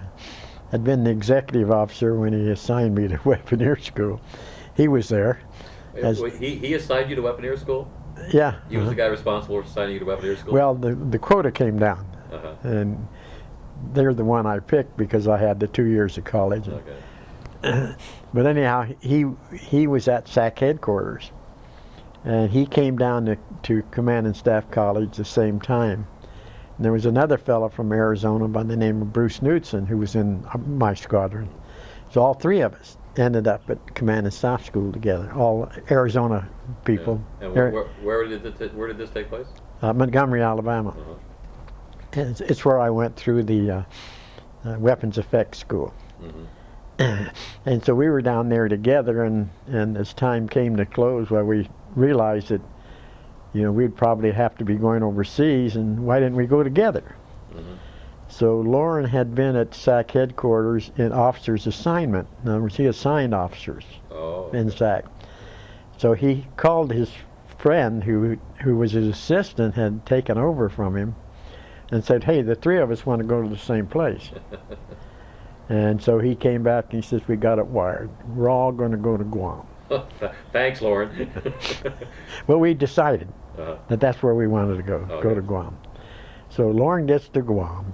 had been the executive officer when he assigned me to weaponeer school, he was there. Wait, he assigned you to weaponeer school? Yeah. He was the guy responsible for assigning you to weaponeer school? Well, the quota came down, and they're the one I picked because I had the 2 years of college. Okay. But anyhow, he was at SAC headquarters, and he came down to Command and Staff College the same time. And there was another fellow from Arizona by the name of Bruce Knudsen who was in my squadron. So all three of us ended up at Command and Staff School together, all Arizona people. Yeah. And where did this take place? Montgomery, Alabama. And it's where I went through the weapons effects school. And so we were down there together, and as time came to close, well, we realized that, you know, we'd probably have to be going overseas, and why didn't we go together? So Lauren had been at SAC headquarters in officer's assignment. In other words, he assigned officers in SAC. So he called his friend, who was his assistant, had taken over from him, and said, hey, the three of us want to go to the same place. And so he came back and he says, we got it wired. We're all going to go to Guam. Thanks, Lauren. Well, we decided that that's where we wanted to go to Guam. So Lauren gets to Guam.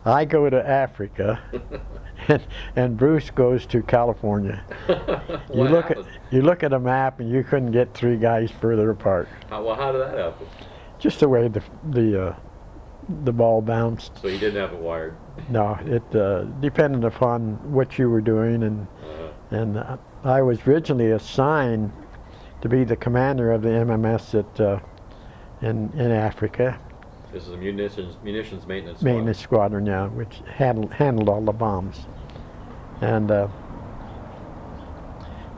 I go to Africa, and Bruce goes to California. You look at a map, and you couldn't get three guys further apart. How did that happen? Just the way the ball bounced. So you didn't have it wired? No, it depended upon what you were doing, and I was originally assigned to be the commander of the MMS in Africa. This is a munitions maintenance squadron. Maintenance squadron, yeah, which handled all the bombs. And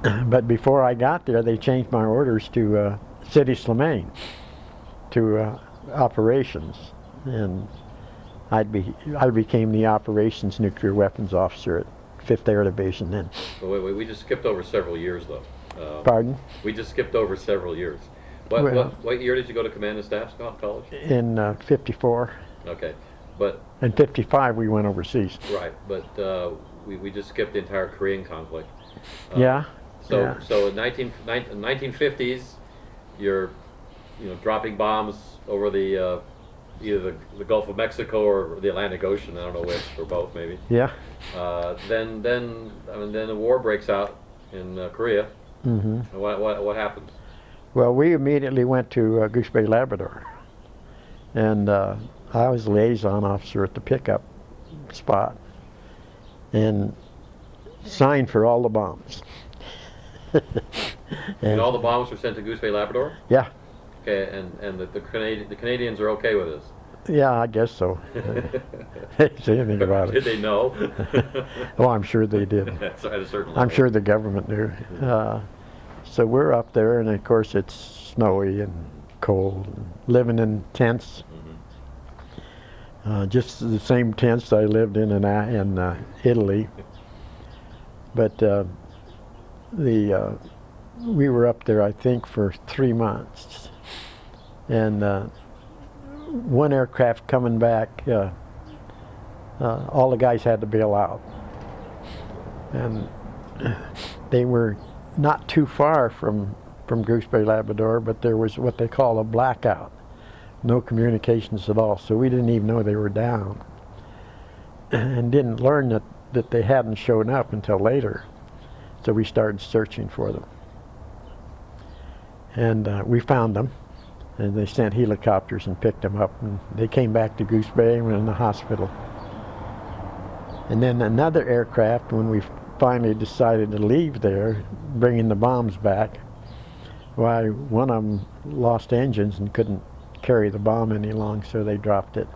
but before I got there, they changed my orders to City Slimane, to operations, and I became the operations nuclear weapons officer at 5th Air Division then. But wait, we just skipped over several years, though. Pardon? We just skipped over several years. What year did you go to Command and Staff College? In 54. Okay, but... In 55 we went overseas. Right, but we just skipped the entire Korean conflict. Yeah. So Yeah. so in 1950s, you're dropping bombs over the either the Gulf of Mexico or the Atlantic Ocean. I don't know which, or both maybe. Yeah. Then I mean then the war breaks out in Korea. Hmm. And what happens? Well, we immediately went to Goose Bay, Labrador, and I was liaison officer at the pickup spot, and signed for all the bombs. And all the bombs were sent to Goose Bay, Labrador. Yeah. Okay, and the Canadians are okay with this. Yeah, I guess so. They didn't say anything about Did it. they know? Oh, I'm sure they did. At a certain I'm level. sure the government knew. So we're up there, and of course it's snowy and cold, and living in tents. Just the same tents I lived in Italy. But we were up there, I think, for 3 months, and one aircraft coming back, all the guys had to bail out, and they were not too far from Goose Bay, Labrador, but there was what they call a blackout, no communications at all, so we didn't even know they were down, and didn't learn that they hadn't shown up until later. So we started searching for them, and we found them, and they sent helicopters and picked them up, and they came back to Goose Bay and were in the hospital. And then another aircraft, when we finally decided to leave there, bringing the bombs back, why, one of them lost engines and couldn't carry the bomb any longer, so they dropped it.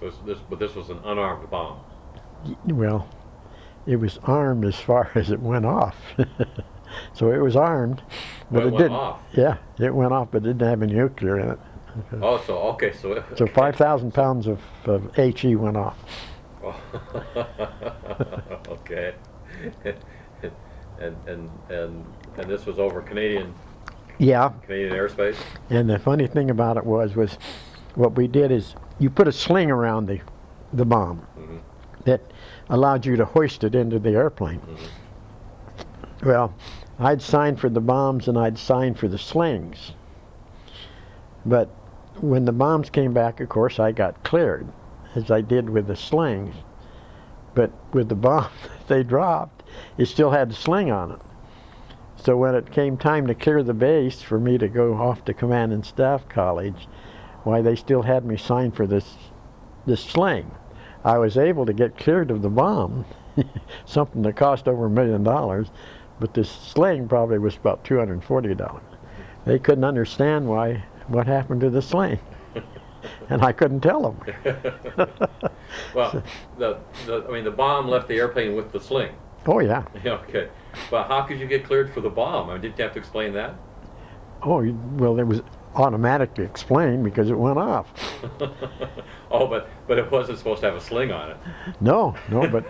So but this was an unarmed bomb. Well, it was armed as far as it went off. So it was armed, but Well, it it went didn't. off. Yeah, it went off, but it didn't have any nuclear in it. Oh, so okay, So 5,000 pounds of HE went off. Oh. Okay. And this was over Canadian Yeah, airspace. and the funny thing about it was what we did is you put a sling around the bomb Mhm. that allowed you to hoist it into the airplane. Mhm. Well, I'd signed for the bombs and I'd signed for the slings. But when the bombs came back, of course, I got cleared, as I did with the slings. But with the bomb they dropped, it still had the sling on it. So when it came time to clear the base for me to go off to Command and Staff College, why, they still had me sign for this sling. I was able to get cleared of the bomb, something that cost over $1 million, but this sling probably was about $240. They couldn't understand what happened to the sling, and I couldn't tell them. Well, the bomb left the airplane with the sling. Oh yeah. Yeah, okay. But how could you get cleared for the bomb? I mean, did you have to explain that? Oh well, it was automatically explained because it went off. Oh, but it wasn't supposed to have a sling on it. No, but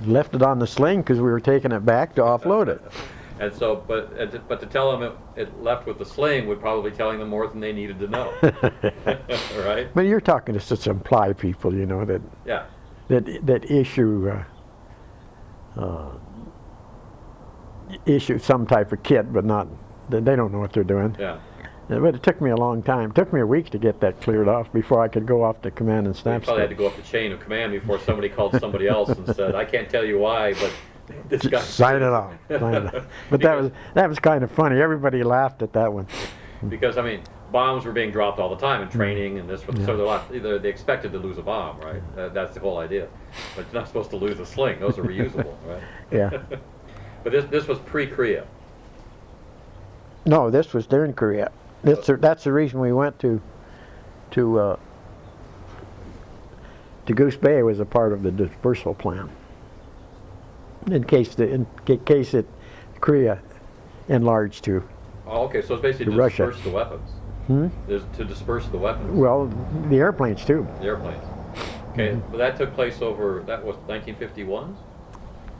left it on the sling because we were taking it back to offload it. And so, but to tell them it left with the sling would probably be telling them more than they needed to know. Right? But you're talking to supply people, you know, Yeah. that issue some type of kit, but not, they don't know what they're doing. Yeah. But it took me a long time. It took me a week to get that cleared off before I could go off to Command and You Staff. probably had to go up the chain of command before somebody called somebody else and said, "I can't tell you why, but this guy." Sign it off. Sign it off. But that was kind of funny. Everybody laughed at that one. Because I mean, bombs were being dropped all the time in training and this. So they expected to lose a bomb, right? That's the whole idea. But you're not supposed to lose a sling. Those are reusable, right? Yeah. But this was pre-Korea. No, this was during Korea. That's the reason we went to Goose Bay. Was a part of the dispersal plan. In case Korea enlarged to. Oh, okay. So it's basically to Russia. disperse the weapons. Hmm? To disperse the weapons. Well, the airplanes too. The airplanes. Okay, but that took place that was 1951?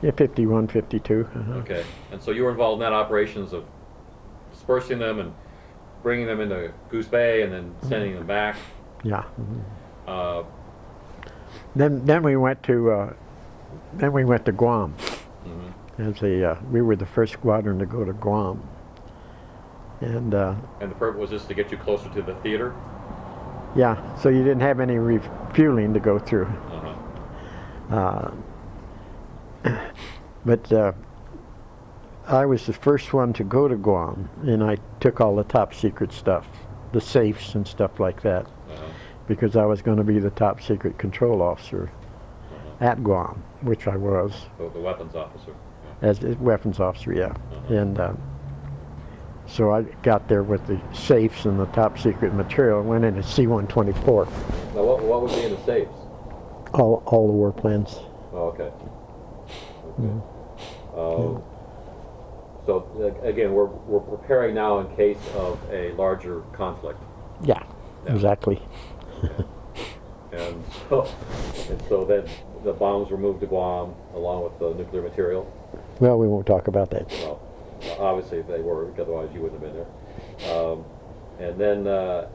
Yeah, 51, 52. Uh-huh. Okay, and so you were involved in that operations of dispersing them and bringing them into Goose Bay and then sending them back. Yeah. Uh, Then we went to Guam, mhm. as a we were the first squadron to go to Guam, and And the purpose was this to get you closer to the theater? yeah, so you didn't have any refueling to go through. Uh-huh. But I was the first one to go to Guam, and I took all the top secret stuff, the safes and stuff like that, Uh-huh. because I was going to be the top secret control officer at Guam, which I was. The weapons officer. Yeah. As a weapons officer, yeah. Uh-huh. And so I got there with the safes and the top secret material and went into C-124. Now, what would be in the safes? All the war plans. Oh, okay. Mhm. So again, we're preparing now in case of a larger conflict. Yeah, Yeah. exactly. And so then the bombs were moved to Guam along with the nuclear material. Well, we won't talk about that. Well, obviously they were, otherwise you wouldn't have been there. And then,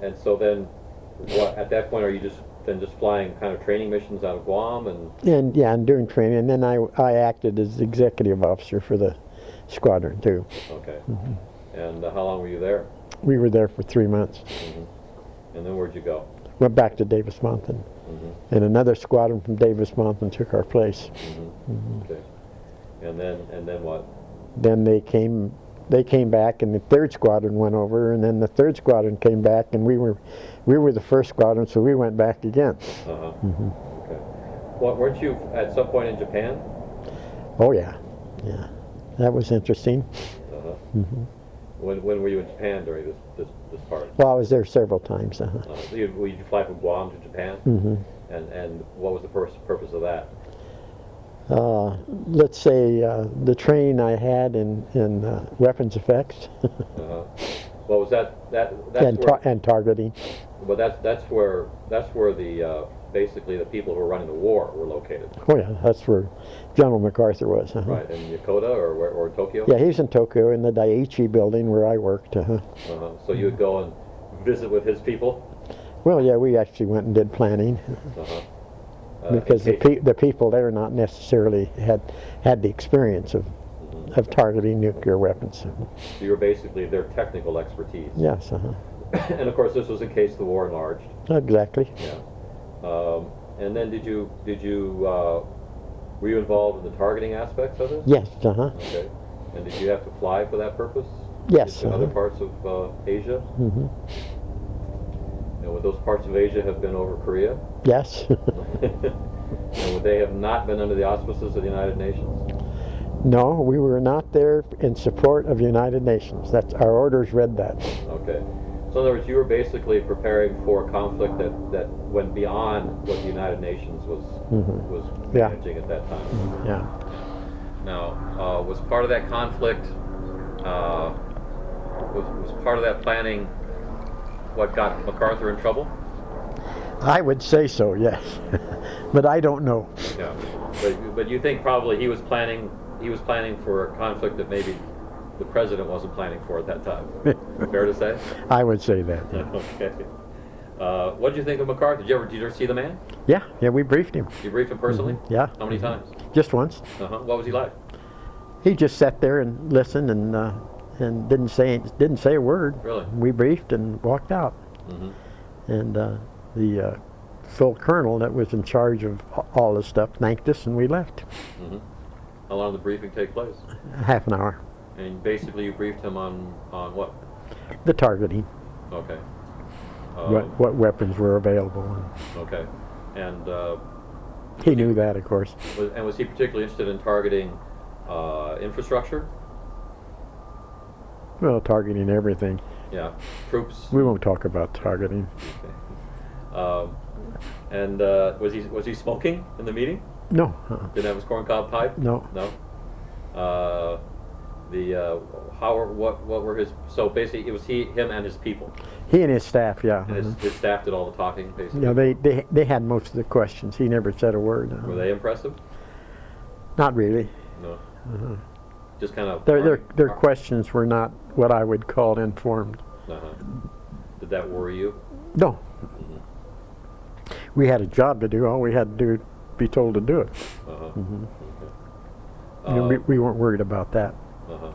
and so then, what at that point are you just flying kind of training missions out of Guam And yeah, and during training, and then I acted as executive officer for the squadron too. Okay. And how long were you there? We were there for 3 months. And then where'd you go? Went back to Davis Mountain, and another squadron from Davis Mountain took our place. Okay. And then what? Then they came back, and the third squadron went over, and then the third squadron came back, and we were the first squadron, so we went back again. Okay. Well, weren't you at some point in Japan? Oh yeah, that was interesting. When were you in Japan during this part? Well, I was there several times. So you fly from Guam to Japan? And what was the purpose of that? Let's say the training I had in weapons effects Well, was that's and, where, and targeting. well, that's where the basically the people who were running the war were located, Oh yeah, that's where General MacArthur was. right? In Yokota or Tokyo? Yeah, he's in Tokyo in the Daiichi building where I worked. So you would go and visit with his people? Well, yeah, we actually went and did planning because the people there not necessarily had the experience of targeting nuclear weapons. So you were basically their technical expertise. Yes. And of course, this was in case the war enlarged. Exactly. Yeah. And then were you involved in the targeting aspects of it? Yes. Okay. And did you have to fly for that purpose? Yes. To other parts of Asia? And would those parts of Asia have been over Korea? Yes. And would they have not been under the auspices of the United Nations? No, we were not there in support of the United Nations. That's our orders read that. Okay. So in other words, you were basically preparing for a conflict that went beyond what the United Nations was managing at that time. Yeah. Now, was part of that conflict, was part of that planning what got MacArthur in trouble? I would say so, yes. But I don't know. Yeah. But you think probably he was planning for a conflict that maybe the president wasn't planning for at that time. Fair to say? I would say that. Yeah. Okay. What did you think of MacArthur? Did you ever see the man? Yeah, we briefed him. You briefed him personally? Yeah. How many times? Just once. What was he like? He just sat there and listened and didn't say a word. Really? We briefed and walked out. And the full colonel that was in charge of all this stuff thanked us, and we left. How long did the briefing take place? Half an hour. And basically you briefed him on what? The targeting. Okay. What weapons were available. Okay. And he knew that, of course. Was he particularly interested in targeting infrastructure? Well, targeting everything. Yeah. Troops? We won't talk about targeting. Okay. And was he smoking in the meeting? No. Didn't have his corncob pipe? No. No. What were his? So basically, it was him and his people. He and his staff, yeah. And his staff did all the talking, basically. Yeah, they had most of the questions. He never said a word. Were they impressive? Not really. No. Just kind of. Their questions were not what I would call informed. Did that worry you? No. We had a job to do. All we had to do be told to do it. We weren't worried about that. Uh-huh.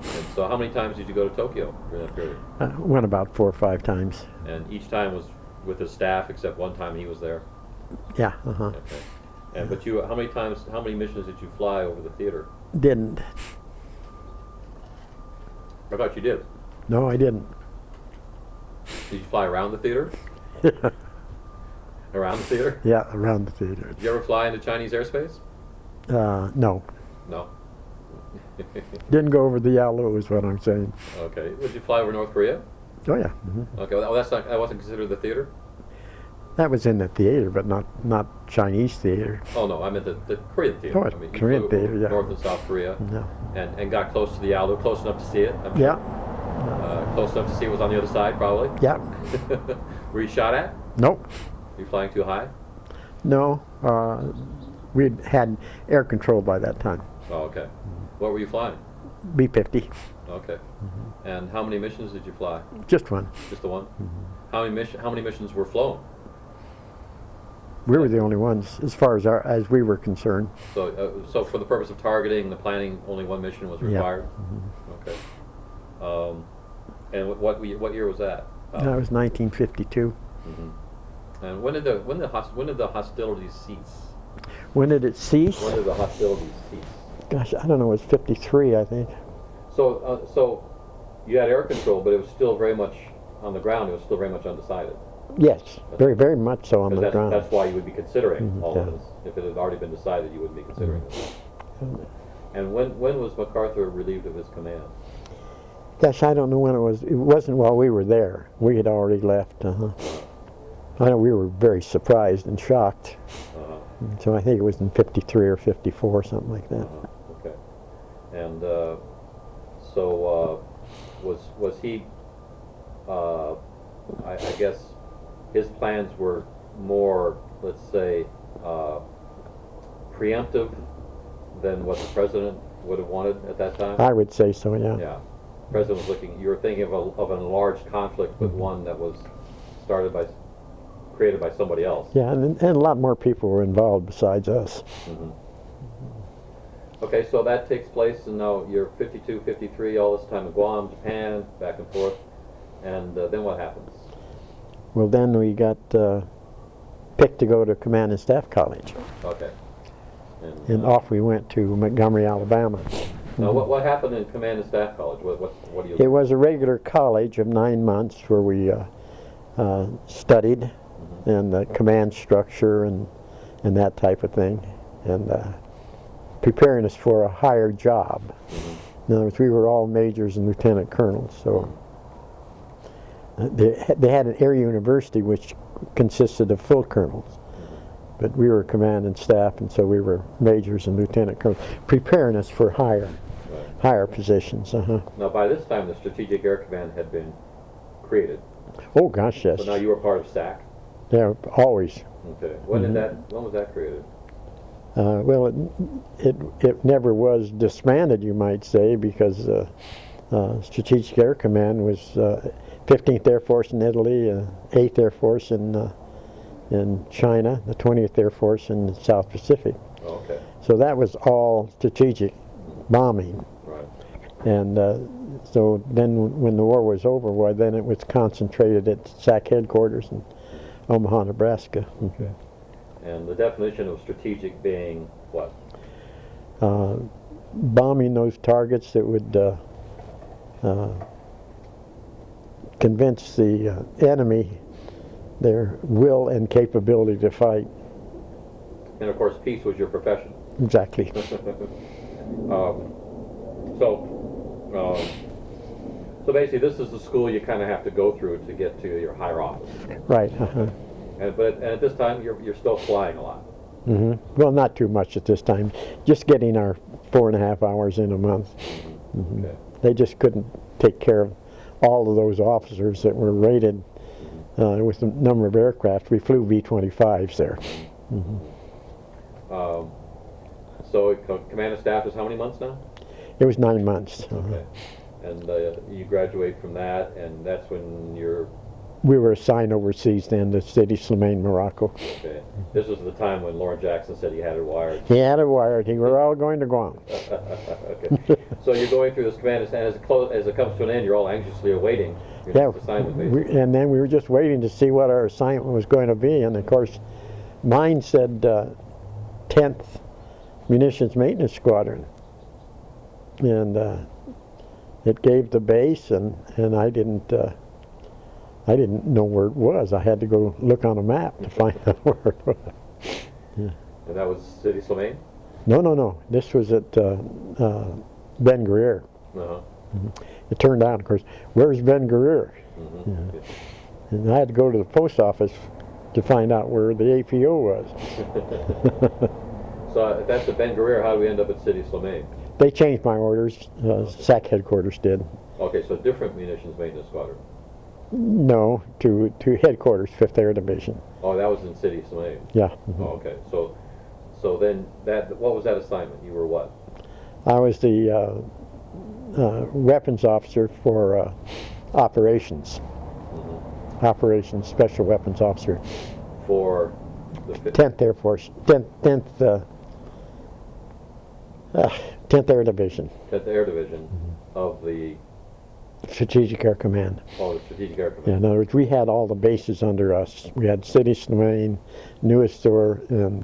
And so how many times did you go to Tokyo during that period? Went about 4 or 5 times. And each time was with his staff, except one time he was there? Yeah. Okay. And but how many missions did you fly over the theater? Didn't. I thought you did. No, I didn't. Did you fly around the theater? Around the theater? Yeah, around the theater. Did you ever fly into Chinese airspace? No. No. Didn't go over the Yalu is what I'm saying. Okay. Would you fly over North Korea? Oh yeah. Okay. Well, that wasn't considered the theater? That was in the theater, but not Chinese theater. Oh no, I meant the Korean theater. Oh, you Korean flew theater, yeah. North and South Korea. No. And got close to the Yalu, close enough to see it, I'm sure. Yeah. Close enough to see it was on the other side, probably. Yeah. Were you shot at? Nope. Were you flying too high? No. We'd had air control by that time. Oh, okay. What were you flying? B-50. Okay. And how many missions did you fly? Just one. Just the one? How many missions were flown? We were the only ones, as far as we were concerned. So for the purpose of targeting, the planning, only one mission was required. Okay. And what year was that? That was 1952. And when did the hostilities cease? When did it cease? When did the hostilities cease? Gosh, I don't know. It was 53, I think. So you had air control, but it was still very much on the ground. It was still very much undecided. Yes, very, very much so on the That's ground. that's why you would be considering all of yeah. this. If it had already been decided, you wouldn't be considering this. And when was MacArthur relieved of his command? Gosh, I don't know when it was. It wasn't while we were there. We had already left. I know we were very surprised and shocked. So I think it was in 53 or 54, something like that. Okay. And so was he? I guess his plans were more, let's say, preemptive than what the president would have wanted at that time. I would say so. Yeah. Yeah. The president was looking. You were thinking of an enlarged conflict with one that was created by somebody else. Yeah, and a lot more people were involved besides us. Okay, so that takes place, and now you're 52, 53, all this time in Guam, Japan, back and forth, and then what happens? Well, then we got picked to go to Command and Staff College. Okay. And off we went to Montgomery, Alabama. Now, what happened in Command and Staff College? What do you? It was a regular college of 9 months where we studied and the command structure and that type of thing, and preparing us for a higher job. In other words, we were all majors and lieutenant colonels, so they had an air university which consisted of full colonels, but we were command and staff, and so we were majors and lieutenant colonels, preparing us for higher positions. Now, by this time, the Strategic Air Command had been created. Oh gosh, yes. So now you were part of SAC. Yeah, always. Okay. When was that created? Well, it never was disbanded, you might say, because Strategic Air Command was 15th Air Force in Italy, 8th Air Force in China, the 20th Air Force in the South Pacific. Oh, okay. So that was all strategic bombing. Right. And so then when the war was over, well, then it was concentrated at SAC headquarters in Omaha, Nebraska. Okay. And the definition of strategic being what? Bombing those targets that would convince the enemy their will and capability to fight. And of course, peace was your profession. Exactly. So basically, this is the school you kind of have to go through to get to your higher office. Right. And at this time, you're still flying a lot. Well, not too much at this time. Just getting our 4.5 hours in a month. Okay. They just couldn't take care of all of those officers that were rated with the number of aircraft. We flew V-25s there. So command and staff is how many months now? It was 9 months. Okay. And you graduate from that, and that's when you're we were assigned overseas then to Sidi Slimane, Morocco. Okay. This was the time when Lauren Jackson said he had it wired. He had it wired. He were all going to Guam. Okay. So you're going through this command, and as it comes to an end, you're all anxiously awaiting your Yeah, next assignment, basically. and then we were just waiting to see what our assignment was going to be. And of course, mine said 10th Munitions Maintenance Squadron, and it gave the base, and I didn't know where it was. I had to go look on a map to find out where it was. Yeah. And that was Sidi Slimane? No. This was at Ben Guerir. Uh-huh. It turned out, of course, where's Ben Guerir? Mm-hmm. Yeah. And I had to go to the post office to find out where the APO was. So if that's at Ben Guerir, how do we end up at Sidi Slimane? They changed my orders. SAC headquarters did. Okay, so different munitions maintenance squadron. No, to headquarters, 5th Air Division. Oh, that was in Sidi Slimane. Yeah. Oh, okay. So then what was that assignment? You were what? I was the weapons officer for operations. Mm-hmm. Operations Special Weapons Officer. For the 10th Air Force. 10th Air Division. 10th Air Division of the Strategic Air Command. Strategic Air Command. Yeah, in other words, we had all the bases under us. We had Sidi Slimane, Nuastor, and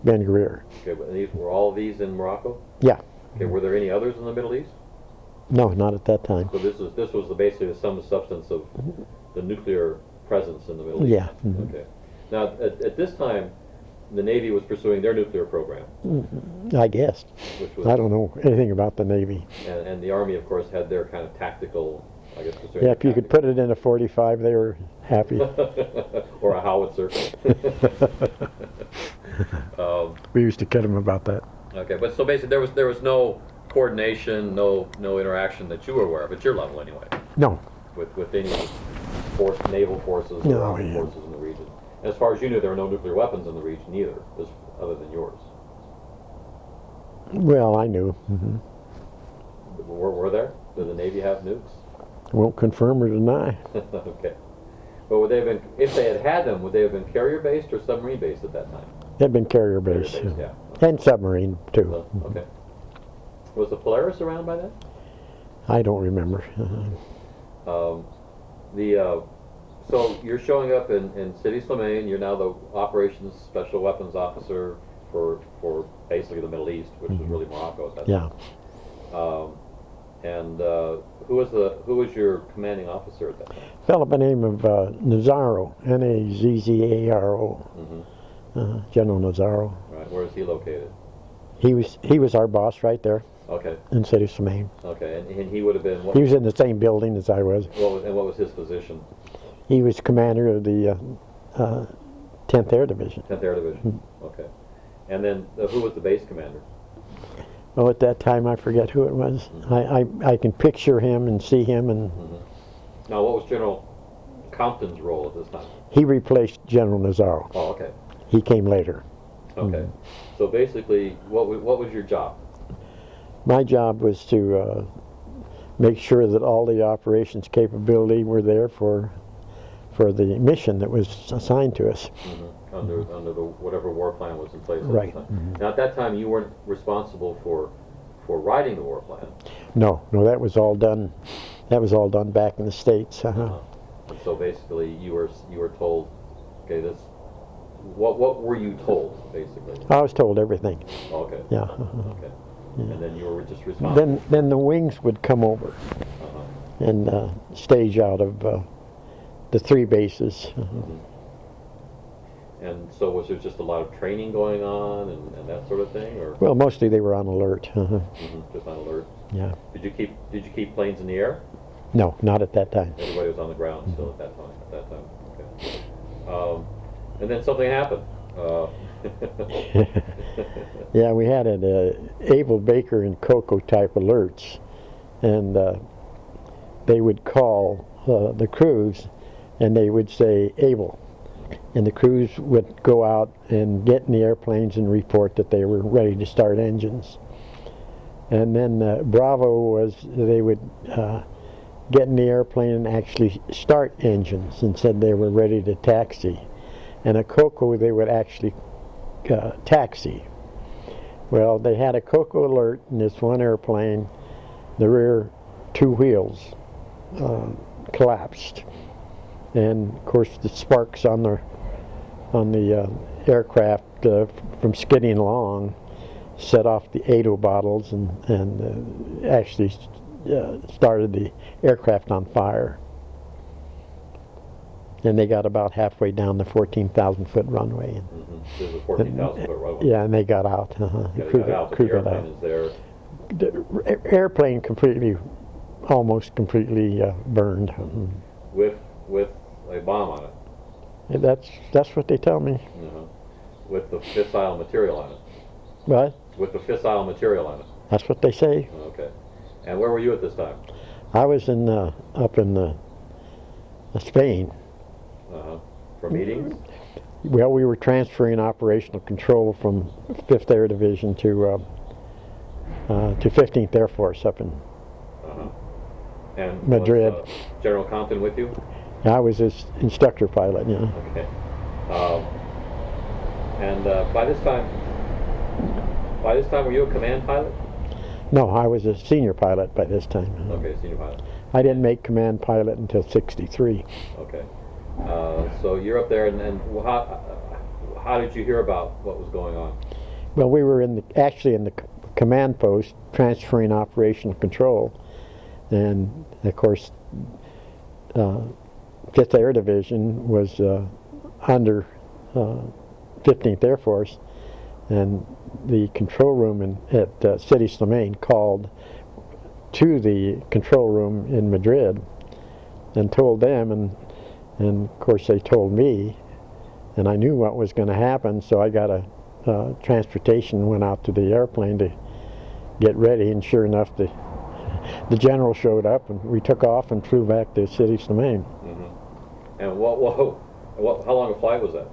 Ben Guerir. Okay, but were all these in Morocco? Yeah. Okay, were there any others in the Middle East? No, not at that time. So this was basically the sum and substance of the nuclear presence in the Middle East. Yeah. Mhm. Okay. Now at this time, the Navy was pursuing their nuclear program, I guess. which was I don't know anything about the Navy. and the Army, of course, had their kind of tactical, I guess. pursuing Yeah, if you could put it in a 45, they were happy. or a howitzer. We used to kid them about that. Okay, but so basically there was no coordination, no interaction that you were aware of at your level anyway, No. with any naval forces No, or armed yeah. forces in the region. As far as you knew, there were no nuclear weapons in the region either, other than yours. Well, I knew. Hmm. Were there? Did the Navy have nukes? Won't confirm or deny. Okay. But would they have been, if they had them, would they have been carrier based or submarine based at that time? They'd been carrier based. Carrier-based, Yeah. And submarine, too. So, okay. Was the Polaris around by then? I don't remember. So you're showing up in Sidi Slimane. You're now the operations special weapons officer for basically the Middle East, which was really Morocco at that Yeah. time. Who was your commanding officer at that time? A fellow by the name of Nazaro, Nazzaro, General Nazaro. Right. Where is he located? He was our boss right there Okay. in Sidi Slimane. Okay. And he would have been what? He was in the same building as I was. What was his position? He was commander of the 10th Air Division. 10th Air Division. Okay. And then who was the base commander? Oh, at that time I forget who it was. I can picture him and see him, and Now, what was General Compton's role at this time? he replaced General Nazaro. Oh, okay. He came later. Okay. So basically, what was your job? My job was to make sure that all the operations capability were there for the mission that was assigned to us. Under the whatever war plan was in place at Right. the time. Now, at that time, you weren't responsible for writing the war plan. No, that was all done. That was all done back in the States. And so basically, you were told, okay, this. What were you told, basically? I was told everything. Oh, okay. Yeah. Okay. And then you were just responsible. Then the wings would come over Uh-huh. and stage out of the 3 bases. And so was there just a lot of training going on and that sort of thing, or Well, mostly they were on alert. just on alert? Yeah. Did you keep planes in the air? No, not at that time. Everybody was on the ground still at that time. Okay. And then something happened. Yeah, we had an Able, Baker, and Cocoa type alerts, and they would call the crews, and they would say Able, and the crews would go out and get in the airplanes and report that they were ready to start engines. And then Bravo was, they would get in the airplane and actually start engines, and said they were ready to taxi. And at COCO they would actually taxi. Well, they had a COCO alert in this one airplane. The rear two wheels collapsed, and of course the sparks on the aircraft from skidding along set off the Ado bottles and actually started the aircraft on fire. And they got about halfway down the 14,000-foot runway. There's a 14,000 foot runway. Yeah, and they got out. Yeah, they got out, but the airplane is there. The airplane almost completely burned. With a bomb on it. Yeah, that's what they tell me. With the fissile material on it. What? With the fissile material on it. That's what they say. Okay. And where were you at this time? I was up in Spain. For meetings? Well, we were transferring operational control from 5th Air Division to 15th Air Force up in and Madrid. Was, General Compton with you? I was his instructor pilot, yeah. Okay. And by this time, were you a command pilot? No, I was a senior pilot by this time. Okay, senior pilot. I didn't make command pilot until '63. Okay. So you're up there, and how did you hear about what was going on? Well, we were actually in the command post transferring operational control, and of course 5th Air Division was under 15th Air Force, and the control room at City Slimane called to the control room in Madrid and told them, and of course they told me, and I knew what was going to happen, so I got a transportation, went out to the airplane to get ready, and sure enough the general showed up, and we took off and flew back to City Slimane. And how long a flight was that?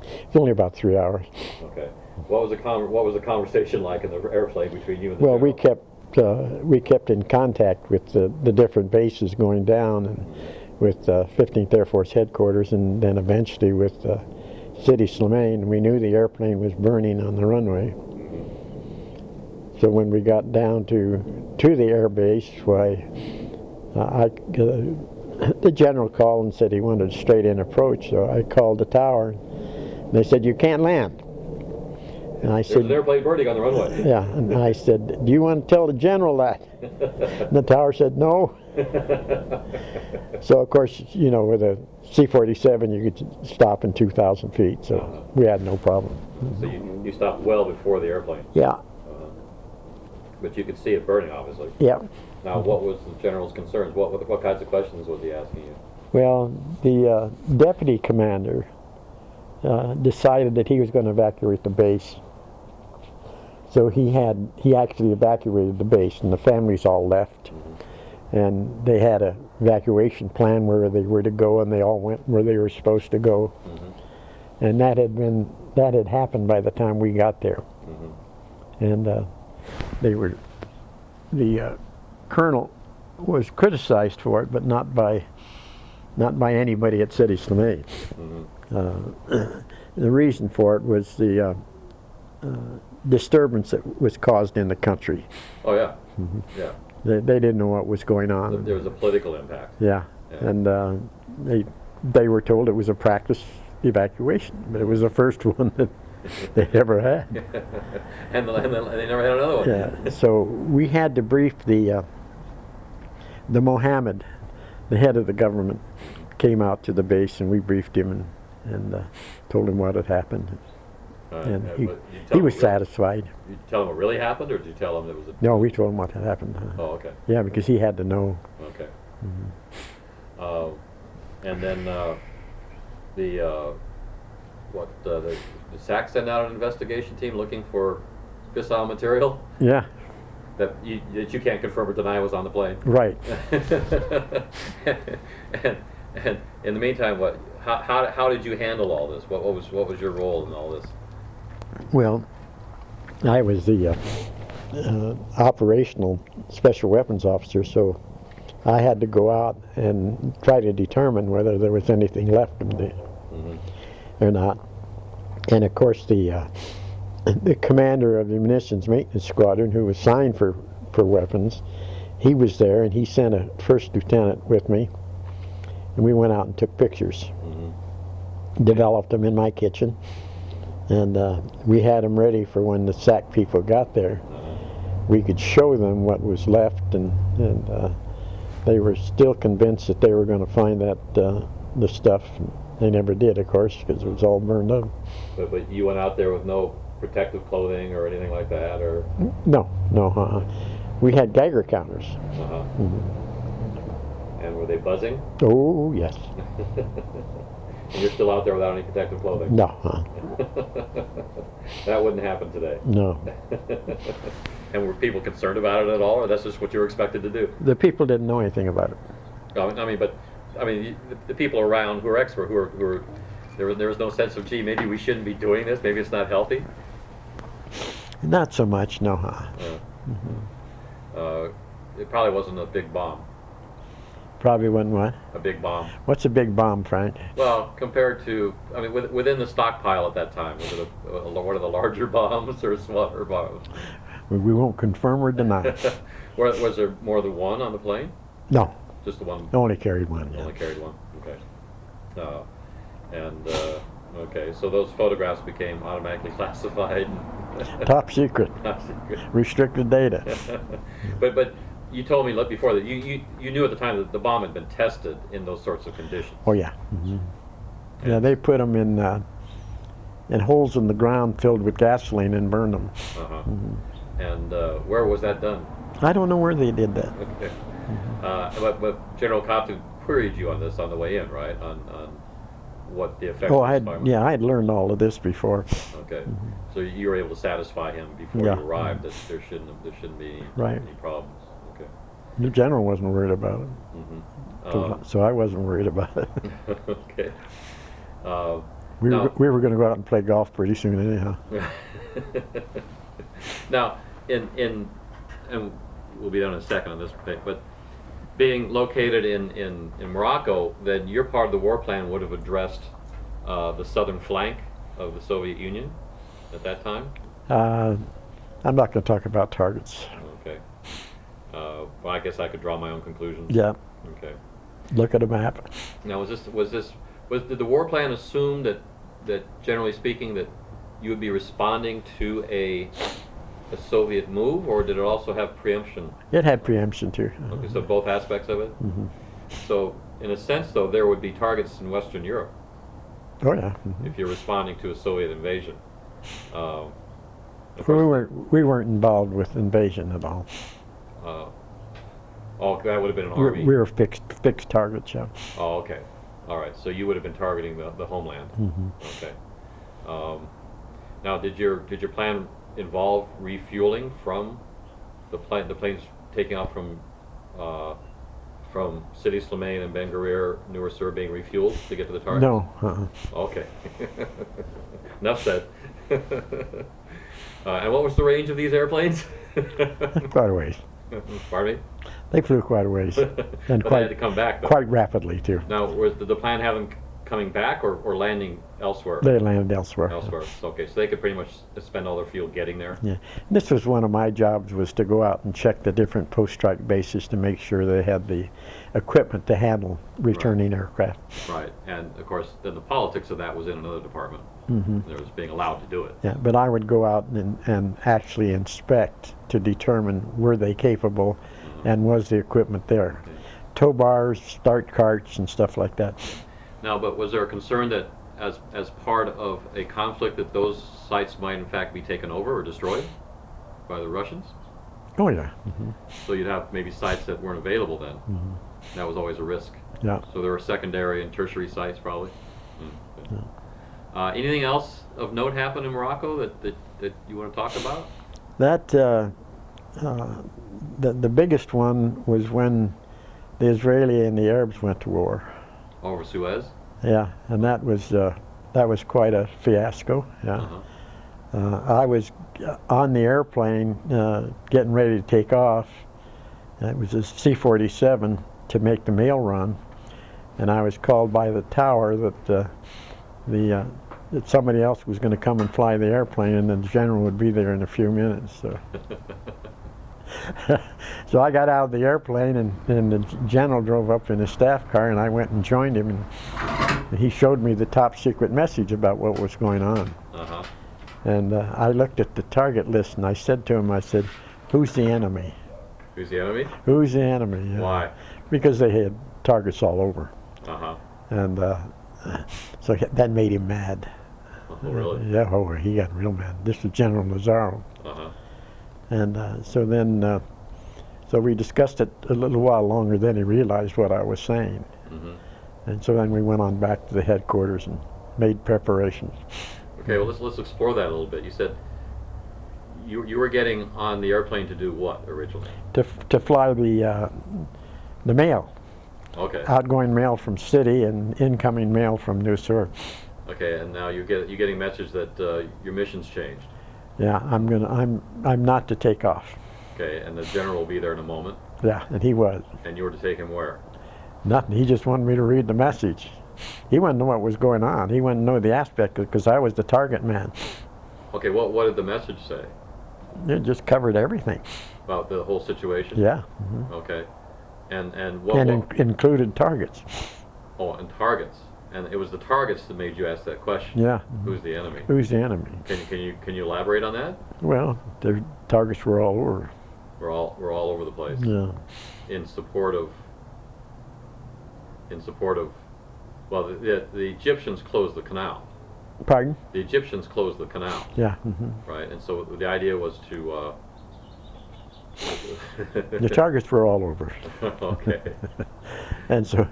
It's only about 3 hours. Okay. What was the conversation like in the airplane between you and the Well, general? we kept in contact with the different bases going down, and with 15th Air Force headquarters, and then eventually with City Slimane. We knew the airplane was burning on the runway. So when we got down to the air base, the general called and said he wanted a straight-in approach. So I called the tower, and they said, "You can't land." And I said, "There's an airplane burning on the runway." Yeah, and I said, "Do you want to tell the general that?" And the tower said, "No." So of course, you know, with a C-47, you could stop in 2,000 feet, so we had no problem. So you stopped well before the airplane. Yeah. But you could see it burning, obviously. Yeah. Now, what was the general's concerns? What kinds of questions was he asking you? Well, the deputy commander decided that he was going to evacuate the base. So he actually evacuated the base, and the families all left. And they had a evacuation plan where they were to go, and they all went where they were supposed to go. And that had happened by the time we got there. And the colonel was criticized for it, but not by anybody at City Slimane. The reason for it was the disturbance that was caused in the country. Oh yeah, yeah. They didn't know what was going on. There was a political impact. Yeah, and they were told it was a practice evacuation, but it was the first one that they ever had. and they never had another one. Yeah, so we had to brief the Mohammed, the head of the government, came out to the base, and we briefed him and told him what had happened. And he was satisfied. You tell him what really happened, or did you tell him there was a... No, we told him what had happened. Oh, okay. Yeah, because he had to know. Okay. And then the SAC sent out an investigation team looking for fissile material? Yeah. That you can't confirm or deny was on the plane? Right. and in the meantime, how did you handle all this? What was your role in all this? Well, I was the operational special weapons officer, so I had to go out and try to determine whether there was anything left of the or not. And of course, the commander of the munitions maintenance squadron, who was signed for weapons, he was there, and he sent a first lieutenant with me, and we went out and took pictures, developed them in my kitchen, and we had them ready for when the SAC people got there. We could show them what was left, and they were still convinced that they were going to find that the stuff. They never did, of course, because it was all burned up. But you went out there with no protective clothing or anything like that, or? No. We had Geiger counters. And were they buzzing? Oh, yes. And you're still out there without any protective clothing? No. That wouldn't happen today. No. And were people concerned about it at all, or that's just what you were expected to do? The people didn't know anything about it. The people around who are expert, who are there was no sense of, gee, maybe we shouldn't be doing this, maybe it's not healthy? Not so much, no. It probably wasn't a big bomb. Probably wasn't what? A big bomb. What's a big bomb, Frank? Well, compared to, within the stockpile at that time, was it one of the larger bombs or smaller bombs? We won't confirm or deny. Was there more than one on the plane? No. Just the one? Only carried one. Yeah. Only carried one, okay. Okay, so those photographs became automatically classified. Top secret. Top secret. Restricted data. But you told me before that you knew at the time that the bomb had been tested in those sorts of conditions. Oh yeah. Yeah, they put them in holes in the ground filled with gasoline and burned them. And where was that done? I don't know where they did that. Okay. But General Compton queried you on this on the way in, right? On what the effect. I had learned all of this before. Okay. So you were able to satisfy him before you arrived that there shouldn't be any problems. Okay. The general wasn't worried about it. So I wasn't worried about it. Okay. We were going to go out and play golf pretty soon anyhow. Now, and we'll be done in a second on this, but being located in Morocco, then your part of the war plan would have addressed the southern flank of the Soviet Union at that time? I'm not going to talk about targets. Okay. Well, I guess I could draw my own conclusions. Yeah. Okay. Look at a map. Now, did the war plan assume that generally speaking that you would be responding to a Soviet move, or did it also have preemption? It had preemption too. Okay, so both aspects of it? So, in a sense, though, there would be targets in Western Europe. Oh yeah. If you're responding to a Soviet invasion. We weren't involved with invasion at all. That would have been an army. We were fixed targets, yeah. Oh, okay. All right. So you would have been targeting the homeland. Okay. Now, did your plan involve refueling from the planes taking off from Sidi Slimane and Ben Guerir, Nur Sur, being refueled to get to the target? No. Okay. Enough said. And what was the range of these airplanes? Quite a ways. Pardon me? They flew quite a ways. And but they had to come back, though. Quite rapidly, too. Now, did the plan have them coming back or landing elsewhere? They landed elsewhere. Elsewhere. Okay, so they could pretty much spend all their fuel getting there? Yeah. And this was one of my jobs, was to go out and check the different post-strike bases to make sure they had the equipment to handle returning aircraft. Right. And, of course, then the politics of that was in another department. There was being allowed to do it. Yeah, but I would go out and actually inspect to determine were they capable and was the equipment there. Okay. Tow bars, start carts, and stuff like that. Now, but was there a concern that as part of a conflict that those sites might in fact be taken over or destroyed by the Russians? Oh yeah. So you'd have maybe sites that weren't available then. That was always a risk. Yeah. So there were secondary and tertiary sites probably. Anything else of note happen in Morocco that you want to talk about? That the biggest one was when the Israeli and the Arabs went to war. Over Suez? Yeah, and that was quite a fiasco. Yeah. I was on the airplane getting ready to take off. It was a C-47, to make the mail run, and I was called by the tower that that somebody else was going to come and fly the airplane, and the general would be there in a few minutes. So, so I got out of the airplane, and the general drove up in his staff car, and I went and joined him, and he showed me the top secret message about what was going on. Uh-huh. And I looked at the target list, and I said to him, I said, "Who's the enemy? Who's the enemy? Who's the enemy?" Why? Because they had targets all over. Uh-huh. And so that made him mad. Oh, really? Yeah, oh, he got real mad. This was General Lazaro. Uh-huh. And so then, so we discussed it a little while longer, then he realized what I was saying. Mm-hmm. And so then we went on back to the headquarters and made preparations. Okay, well, let's explore that a little bit. You said you were getting on the airplane to do what originally? To fly the mail. Okay. Outgoing mail from city and incoming mail from New Sur. Okay, and now you're getting message that your mission's changed. Yeah, I'm not to take off. Okay, and the general will be there in a moment. Yeah, and he was. And you were to take him where? Nothing. He just wanted me to read the message. He wanted to know what was going on. He wanted to know the aspect because I was the target man. Okay, what did the message say? It just covered everything. About the whole situation? Yeah. Mm-hmm. Okay. And what? And included targets. Oh, and targets. And it was the targets that made you ask that question. Yeah. Who's the enemy? Who's the enemy? Can you elaborate on that? Well, the targets were all over. We're all over the place. Yeah. In support of. Well, the Egyptians closed the canal. Pardon? The Egyptians closed the canal. Yeah. Mm-hmm. Right, and so the idea was to. The targets were all over. Okay. And so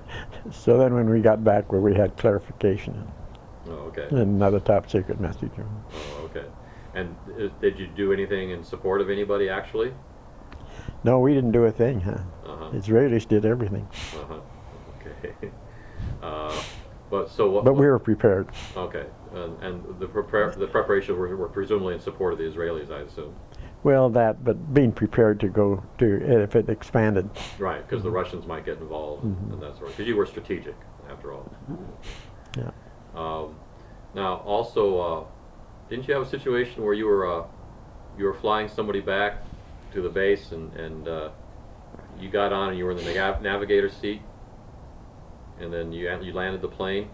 then when we got back where we had clarification. Oh, okay. And another top secret message. Oh, okay. And did you do anything in support of anybody actually? No, we didn't do a thing, huh? Uh-huh. Israelis did everything. Uh-huh. Okay. But we were prepared. Okay. And the preparation were presumably in support of the Israelis, I assume. Well, but being prepared to go to if it expanded. Right, because the Russians might get involved and that sort of. Because you were strategic, after all. Yeah. Now, also, didn't you have a situation where you were flying somebody back to the base and you got on and you were in the navigator seat, and then you landed the plane,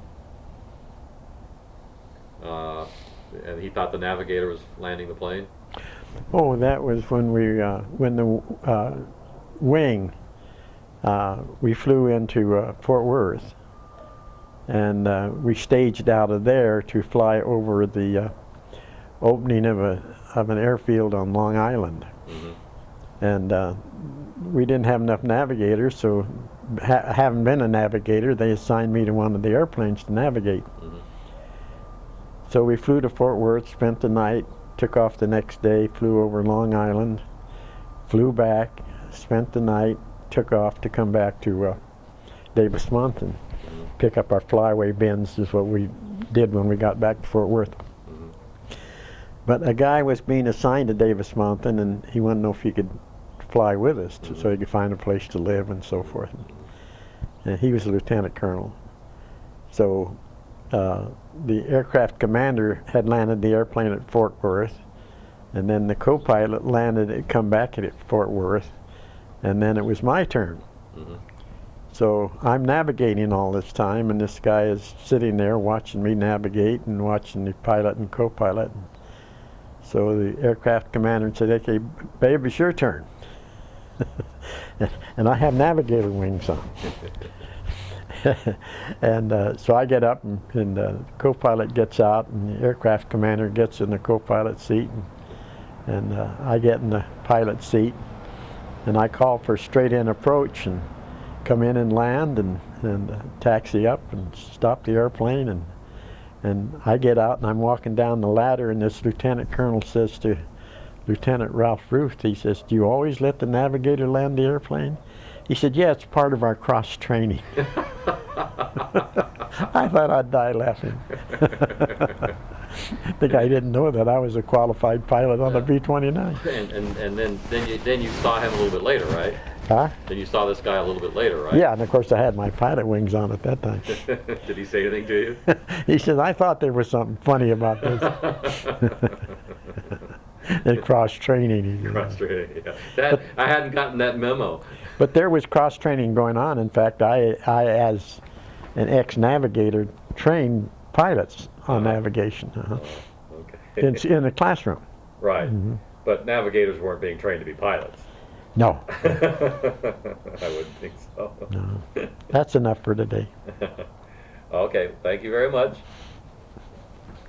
and he thought the navigator was landing the plane? Oh, that was when when the wing, we flew into Fort Worth, and we staged out of there to fly over the opening of an airfield on Long Island. Mm-hmm. And we didn't have enough navigators, so having been a navigator, they assigned me to one of the airplanes to navigate. Mm-hmm. So we flew to Fort Worth, spent the night, took off the next day, flew over Long Island, flew back, spent the night, took off to come back to Davis Mountain. Mm-hmm. Pick up our flyaway bins is what we did when we got back to Fort Worth. Mm-hmm. But a guy was being assigned to Davis Mountain, and he wanted to know if he could fly with us so he could find a place to live and so forth. And he was a lieutenant colonel. So the aircraft commander had landed the airplane at Fort Worth, and then the co-pilot come back at Fort Worth, and then it was my turn. Mm-hmm. So I'm navigating all this time, and this guy is sitting there watching me navigate and watching the pilot and co-pilot. So the aircraft commander said, "Okay, babe, it's your turn." And I have navigator wings on. And so I get up, and the co-pilot gets out, and the aircraft commander gets in the co-pilot seat, and I get in the pilot seat, and I call for straight-in approach and come in and land and taxi up and stop the airplane, and I get out, and I'm walking down the ladder, and this lieutenant colonel says to Lieutenant Ralph Ruth, he says, "Do you always let the navigator land the airplane?" He said, "Yeah, it's part of our cross training." I thought I'd die laughing. The guy didn't know that I was a qualified pilot on a B-29. And then you saw him a little bit later, right? Huh? Then you saw this guy a little bit later, right? Yeah, and of course I had my pilot wings on at that time. Did he say anything to you? He said, I thought there was something funny about this. And cross training. He said. Cross training, yeah. I hadn't gotten that memo. But there was cross training going on. In fact, I as an ex-navigator, trained pilots on navigation Okay. in the classroom. Right. Mm-hmm. But navigators weren't being trained to be pilots. No, I wouldn't think so. no, that's enough for today. Okay, thank you very much.